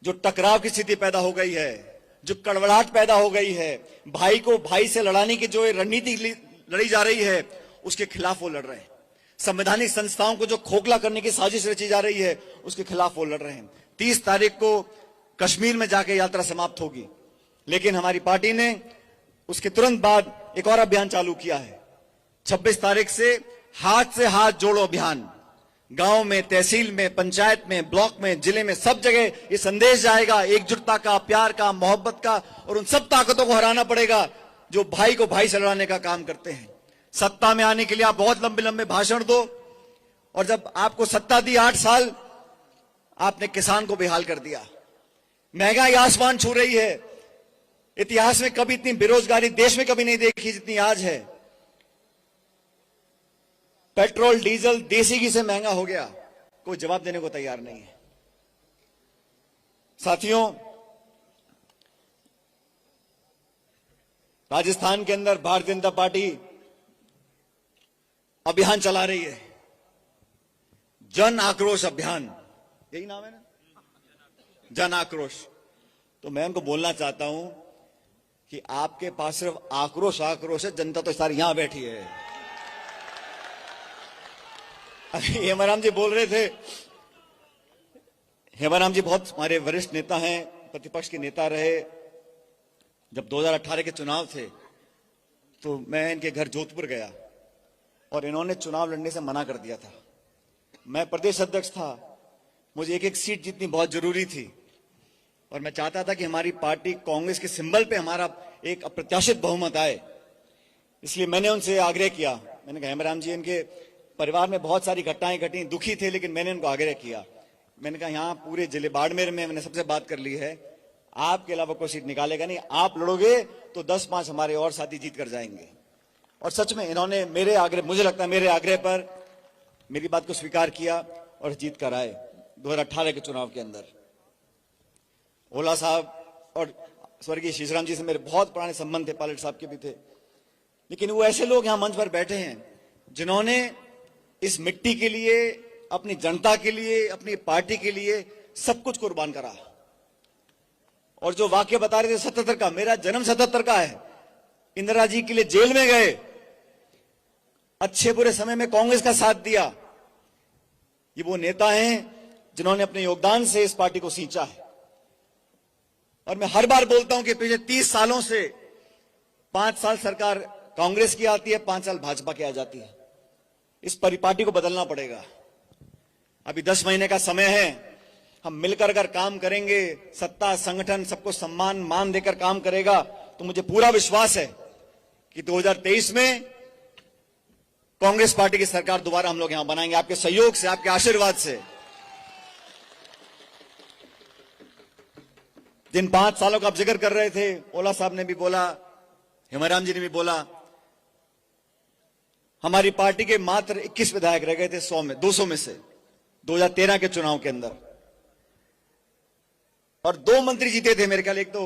जो टकराव की स्थिति पैदा हो गई है, जो कड़वड़ाहट पैदा हो गई है, भाई को भाई से लड़ाने की जो रणनीति लड़ी जा रही है, उसके खिलाफ वो लड़ रहे हैं। संवैधानिक संस्थाओं को जो खोखला करने की साजिश रची जा रही है, उसके खिलाफ वो लड़ रहे हैं। 30 तारीख को कश्मीर में जाके यात्रा समाप्त होगी, लेकिन हमारी पार्टी ने उसके तुरंत बाद एक और अभियान चालू किया है। 26 तारीख से हाथ जोड़ो अभियान, गांव में, तहसील में, पंचायत में, ब्लॉक में, जिले में, सब जगह ये संदेश जाएगा एकजुटता का, प्यार का, मोहब्बत का। और उन सब ताकतों को हराना पड़ेगा जो भाई को भाई से लड़ाने का काम करते हैं। सत्ता में आने के लिए आप बहुत लंबे लंबे भाषण दो, और जब आपको सत्ता दी 8 साल, आपने किसान को बेहाल कर दिया। महंगाई आसमान छू रही है। इतिहास में कभी इतनी बेरोजगारी देश में कभी नहीं देखी जितनी आज है। पेट्रोल, डीजल देसी घी से महंगा हो गया, कोई जवाब देने को तैयार नहीं है। साथियों, राजस्थान के अंदर भारतीय जनता पार्टी अभियान चला रही है, जन आक्रोश अभियान, यही नाम है ना, जन आक्रोश। तो मैं उनको बोलना चाहता हूं कि आपके पास सिर्फ आक्रोश है, जनता तो सारी यहां बैठी है। हेमाराम जी बोल रहे थे, हेमाराम जी बहुत हमारे वरिष्ठ नेता हैं, प्रतिपक्ष के नेता रहे। जब 2018 के चुनाव थे तो मैं इनके घर जोधपुर गया और इन्होंने चुनाव लड़ने से मना कर दिया था। मैं प्रदेश अध्यक्ष था, मुझे एक सीट जीतनी बहुत जरूरी थी और मैं चाहता था कि हमारी पार्टी कांग्रेस के सिंबल पे हमारा एक अप्रत्याशित बहुमत आए। इसलिए मैंने उनसे आग्रह किया, मैंने कहा हेमाराम जी, इनके परिवार में बहुत सारी घटनाएं घटी, दुखी थे, लेकिन मैंने उनको आग्रह किया। मैंने कहा यहाँ पूरे जिले बाड़मेर में मैंने सबसे बात कर ली है, आपके अलावा कोई सीट निकालेगा नहीं, आप लड़ोगे तो 10-5 हमारे और साथी जीत कर जाएंगे। और सच में इन्होंने मेरे आग्रह, मुझे लगता है मेरे आग्रह पर मेरी बात को स्वीकार किया और जीत कर आए। 2018 के चुनाव के अंदर। ओला साहब और स्वर्गीय शीशराम जी से मेरे बहुत पुराने संबंध थे, पायलट साहब के भी थे, लेकिन वो ऐसे लोग यहां मंच पर बैठे हैं जिन्होंने इस मिट्टी के लिए, अपनी जनता के लिए, अपनी पार्टी के लिए सब कुछ कुर्बान करा। और जो वाक्य बता रहे थे 77 का, मेरा जन्म 77 का है। इंदिरा जी के लिए जेल में गए, अच्छे बुरे समय में कांग्रेस का साथ दिया। ये वो नेता हैं जिन्होंने अपने योगदान से इस पार्टी को सींचा है। और मैं हर बार बोलता हूं कि पिछले 30 सालों से 5 साल सरकार कांग्रेस की आती है, 5 साल भाजपा की आ जाती है। इस पार्टी को बदलना पड़ेगा। अभी 10 महीने का समय है, हम मिलकर अगर काम करेंगे, सत्ता, संगठन सबको सम्मान मान देकर काम करेगा, तो मुझे पूरा विश्वास है कि 2023 में कांग्रेस पार्टी की सरकार दोबारा हम लोग यहां बनाएंगे, आपके सहयोग से, आपके आशीर्वाद से। जिन 5 सालों का आप जिक्र कर रहे थे, ओला साहब ने भी बोला, हेमाराम जी ने भी बोला, हमारी पार्टी के मात्र 21 विधायक रह गए थे 200 में से 2013 के चुनाव के अंदर, और 2 मंत्री जीते थे मेरे ख्याल, एक तो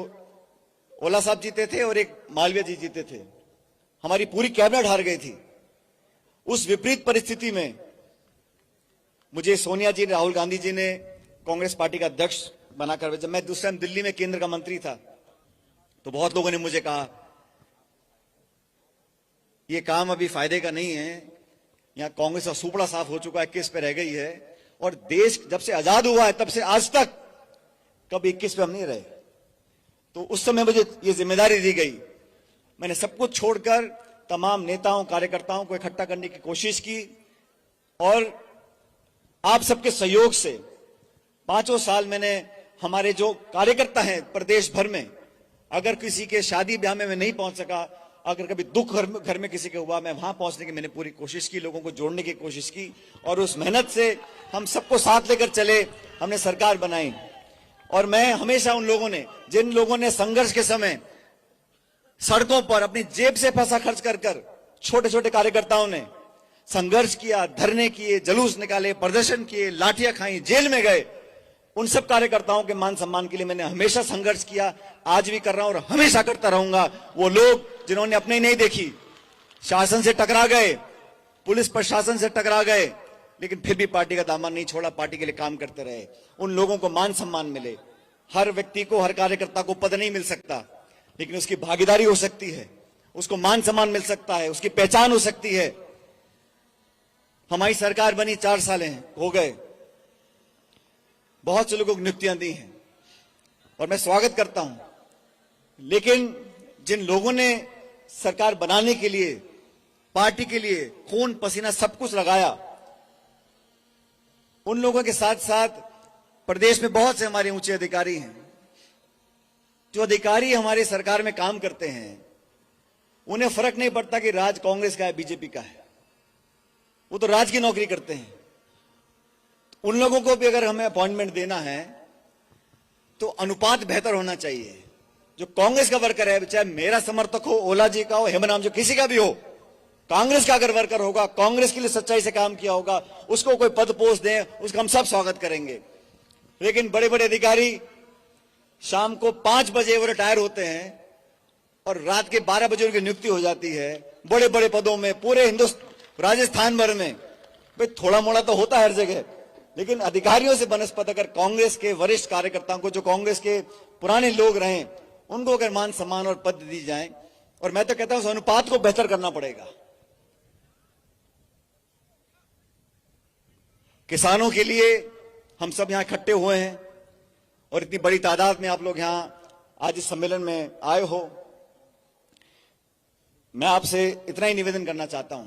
ओला साहब जीते थे और एक मालवीय जी जीते थे। हमारी पूरी कैबिनेट हार गई थी। उस विपरीत परिस्थिति में मुझे सोनिया जी, राहुल गांधी जी ने कांग्रेस पार्टी का अध्यक्ष बनाकर, जब मैं दूसरे टाइम दिल्ली में केंद्र का मंत्री था, तो बहुत लोगों ने मुझे कहा यह काम अभी फायदे का नहीं है, यहां कांग्रेस का सुपड़ा साफ हो चुका है, 21 पे रह गई है, और देश जब से आजाद हुआ है तब से आज तक कभी 21 पे हम नहीं रहे। तो उस समय मुझे ये जिम्मेदारी दी गई, मैंने सब कुछ छोड़कर तमाम नेताओं, कार्यकर्ताओं को इकट्ठा करने की कोशिश की, और आप सबके सहयोग से 5 साल मैंने, हमारे जो कार्यकर्ता हैं प्रदेश भर में, अगर किसी के शादी ब्याह में मैं नहीं पहुंच सका, अगर कभी दुख घर में किसी के हुआ, मैं वहां पहुंचने की मैंने पूरी कोशिश की, लोगों को जोड़ने की कोशिश की, और उस मेहनत से हम सबको साथ लेकर चले, हमने सरकार बनाई। और मैं हमेशा उन लोगों ने, जिन लोगों ने संघर्ष के समय सड़कों पर अपनी जेब से पैसा खर्च कर, छोटे छोटे कार्यकर्ताओं ने संघर्ष किया, धरने किए, जुलूस निकाले, प्रदर्शन किए, लाठियां खाई, जेल में गए, उन सब कार्यकर्ताओं के मान सम्मान के लिए मैंने हमेशा संघर्ष किया, आज भी कर रहा हूं और हमेशा करता रहूंगा। वो लोग जिन्होंने अपनी नहीं देखी, शासन से टकरा गए, पुलिस प्रशासन से टकरा गए, लेकिन फिर भी पार्टी का दामन नहीं छोड़ा, पार्टी के लिए काम करते रहे, उन लोगों को मान सम्मान मिले। हर व्यक्ति को, हर कार्यकर्ता को पद नहीं मिल सकता, लेकिन उसकी भागीदारी हो सकती है, उसको मान सम्मान मिल सकता है, उसकी पहचान हो सकती है। हमारी सरकार बनी 4 साल हो गए, बहुत से लोगों को नियुक्तियां दी हैं और मैं स्वागत करता हूं, लेकिन जिन लोगों ने सरकार बनाने के लिए, पार्टी के लिए खून पसीना सब कुछ लगाया, उन लोगों के साथ साथ प्रदेश में बहुत से हमारे ऊंचे अधिकारी हैं। जो अधिकारी हमारे सरकार में काम करते हैं, उन्हें फर्क नहीं पड़ता कि राज कांग्रेस का है, बीजेपी का है, वो तो राज की नौकरी करते हैं। उन लोगों को भी अगर हमें अपॉइंटमेंट देना है तो अनुपात बेहतर होना चाहिए। जो कांग्रेस का वर्कर है, चाहे मेरा समर्थक हो, ओला जी का हो, हेमराम जो किसी का भी हो, कांग्रेस का अगर वर्कर होगा, कांग्रेस के लिए सच्चाई से काम किया होगा, उसको कोई पद पोस्ट दें, उसका हम सब स्वागत करेंगे। लेकिन बड़े बड़े अधिकारी शाम को 5 बजे वो रिटायर होते हैं और रात के 12 बजे उनकी नियुक्ति हो जाती है बड़े बड़े पदों में, पूरे राजस्थान भर में। भाई थोड़ा मोड़ा तो होता है हर जगह, लेकिन अधिकारियों से बनस्पत अगर कांग्रेस के वरिष्ठ कार्यकर्ताओं को, जो कांग्रेस के पुराने लोग रहे, उनको अगर मान सम्मान और पद दी जाए, और मैं तो कहता हूं उस अनुपात को बेहतर करना पड़ेगा। किसानों के लिए हम सब यहां इकट्ठे हुए हैं और इतनी बड़ी तादाद में आप लोग यहां आज इस सम्मेलन में आए हो। मैं आपसे इतना ही निवेदन करना चाहता हूं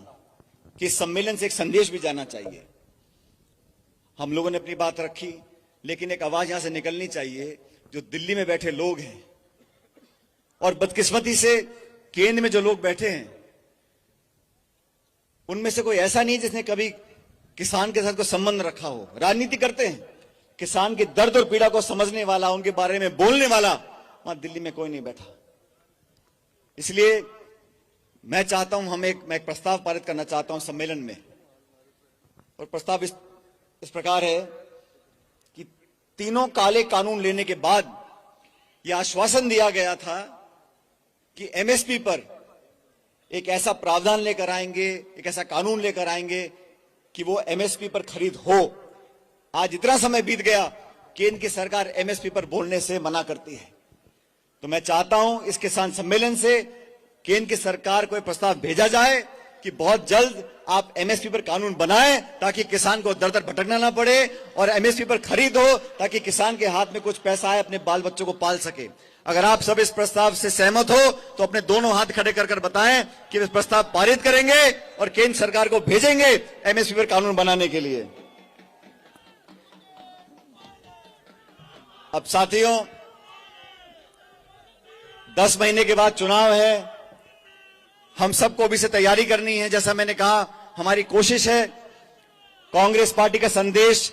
कि इस सम्मेलन से एक संदेश भी जाना चाहिए। हम लोगों ने अपनी बात रखी, लेकिन एक आवाज यहां से निकलनी चाहिए। जो दिल्ली में बैठे लोग हैं और बदकिस्मती से केंद्र में जो लोग बैठे हैं, उनमें से कोई ऐसा नहीं जिसने कभी किसान के साथ कोई संबंध रखा हो। राजनीति करते हैं, किसान के दर्द और पीड़ा को समझने वाला, उनके बारे में बोलने वाला वहां दिल्ली में कोई नहीं बैठा। इसलिए मैं चाहता हूं, मैं एक प्रस्ताव पारित करना चाहता हूं सम्मेलन में, और प्रस्ताव इस प्रकार है तीनों काले कानून लेने के बाद यह आश्वासन दिया गया था कि एमएसपी पर एक ऐसा प्रावधान लेकर आएंगे, एक ऐसा कानून लेकर आएंगे कि वो एमएसपी पर खरीद हो। आज इतना समय बीत गया कि इनकी सरकार एमएसपी पर बोलने से मना करती है। तो मैं चाहता हूं इस किसान सम्मेलन से कि इनकी सरकार को प्रस्ताव भेजा जाए कि बहुत जल्द आप एमएसपी पर कानून बनाएं ताकि किसान को दर दर भटकना ना पड़े और एमएसपी पर खरीद हो ताकि किसान के हाथ में कुछ पैसा आए, अपने बाल बच्चों को पाल सके। अगर आप सब इस प्रस्ताव से सहमत हो तो अपने दोनों हाथ खड़े कर बताएं कि इस प्रस्ताव पारित करेंगे और केंद्र सरकार को भेजेंगे एमएसपी पर कानून बनाने के लिए। अब साथियों, 10 महीने के बाद चुनाव है, हम सबको भी से तैयारी करनी है। जैसा मैंने कहा, हमारी कोशिश है कांग्रेस पार्टी का संदेश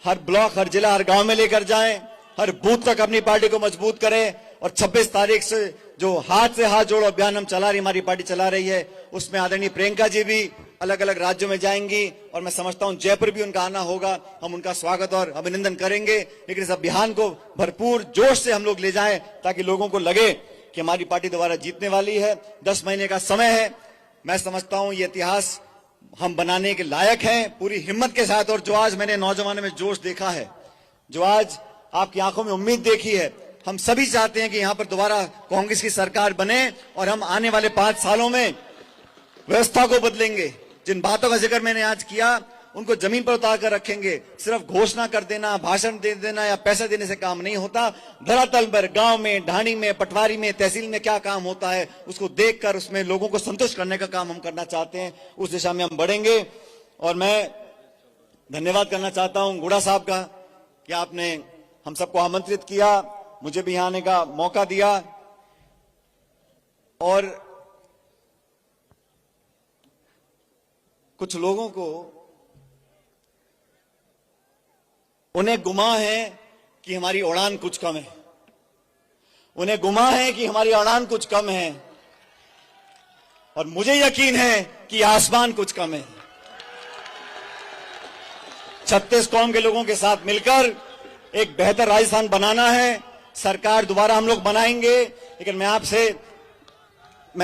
हर ब्लॉक, हर जिला, हर गांव में लेकर जाएं, हर बूथ तक अपनी पार्टी को मजबूत करें और 26 तारीख से जो हाथ से हाथ जोड़ो अभियान हम चला रही, हमारी पार्टी चला रही है, उसमें आदरणीय प्रियंका जी भी अलग अलग राज्यों में जाएंगी और मैं समझता हूं जयपुर भी उनका आना होगा। हम उनका स्वागत और अभिनंदन करेंगे, लेकिन इस अभियान को भरपूर जोश से हम लोग ले जाएं ताकि लोगों को लगे कि हमारी पार्टी दोबारा जीतने वाली है। 10 महीने का समय है। मैं समझता हूं ये इतिहास हम बनाने के लायक हैं पूरी हिम्मत के साथ। और जो आज मैंने नौजवानों में जोश देखा है, जो आज आपकी आंखों में उम्मीद देखी है, हम सभी चाहते हैं कि यहां पर दोबारा कांग्रेस की सरकार बने और हम आने वाले 5 सालों में व्यवस्था को बदलेंगे। जिन बातों का जिक्र मैंने आज किया उनको जमीन पर उतार कर रखेंगे। सिर्फ घोषणा कर देना, भाषण दे देना या पैसा देने से काम नहीं होता। धरातल पर गांव में, ढाणी में, पटवारी में, तहसील में क्या काम होता है उसको देखकर उसमें लोगों को संतुष्ट करने का काम हम करना चाहते हैं। उस दिशा में हम बढ़ेंगे। और मैं धन्यवाद करना चाहता हूं गुड़ा साहब का कि आपने हम सबको आमंत्रित किया, मुझे भी यहां आने का मौका दिया। और कुछ लोगों को उन्हें गुमा है कि हमारी उड़ान कुछ कम है, उन्हें गुमा है कि हमारी उड़ान कुछ कम है, और मुझे यकीन है कि आसमान कुछ कम है। 36 कौम के लोगों के साथ मिलकर एक बेहतर राजस्थान बनाना है। सरकार दोबारा हम लोग बनाएंगे, लेकिन मैं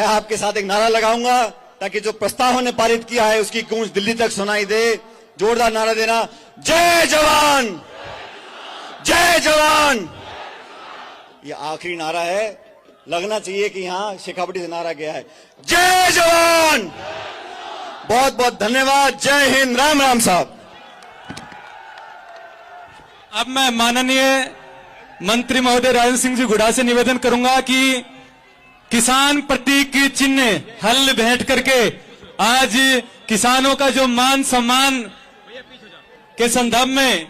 आपके साथ एक नारा लगाऊंगा ताकि जो प्रस्ताव हमने पारित किया है उसकी गूंज दिल्ली तक सुनाई दे। जोरदार नारा देना, जय जवान, जय जवान। ये आखिरी नारा है, लगना चाहिए कि यहां शेखावटी से नारा गया है, जय जवान। बहुत बहुत धन्यवाद। जय हिंद। राम राम साहब। अब मैं माननीय मंत्री महोदय राजेंद्र सिंह जी गुड़ा से निवेदन करूंगा कि किसान प्रतीक चिन्ह हल भेंट करके आज किसानों का जो मान सम्मान के संदर्भ में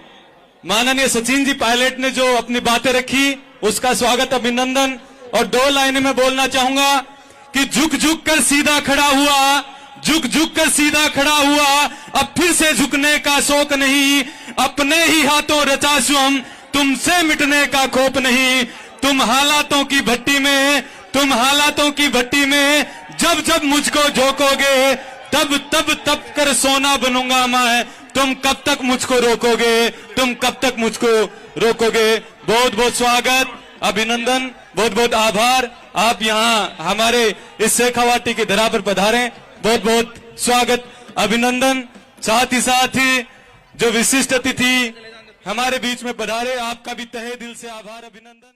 माननीय सचिन जी पायलट ने जो अपनी बातें रखी उसका स्वागत, अभिनंदन। और 2 लाइनें में बोलना चाहूंगा कि झुक झुक कर सीधा खड़ा हुआ, झुक झुक कर सीधा खड़ा हुआ, अब फिर से झुकने का शौक नहीं, अपने ही हाथों रचा स्वयं, तुमसे मिटने का खौफ नहीं। तुम हालातों की भट्टी में, तुम हालातों की भट्टी में जब जब मुझको झोंकोगे तब तब तब कर सोना बनूंगा मैं। तुम कब तक मुझको रोकोगे, तुम कब तक मुझको रोकोगे। बहुत बहुत स्वागत, अभिनंदन, बहुत बहुत आभार। आप यहाँ हमारे इस शेखावाटी की धरा पर पधारें। बहुत बहुत स्वागत, अभिनंदन। साथ ही जो विशिष्ट अतिथि हमारे बीच में पधारे, आपका भी तहे दिल से आभार, अभिनंदन।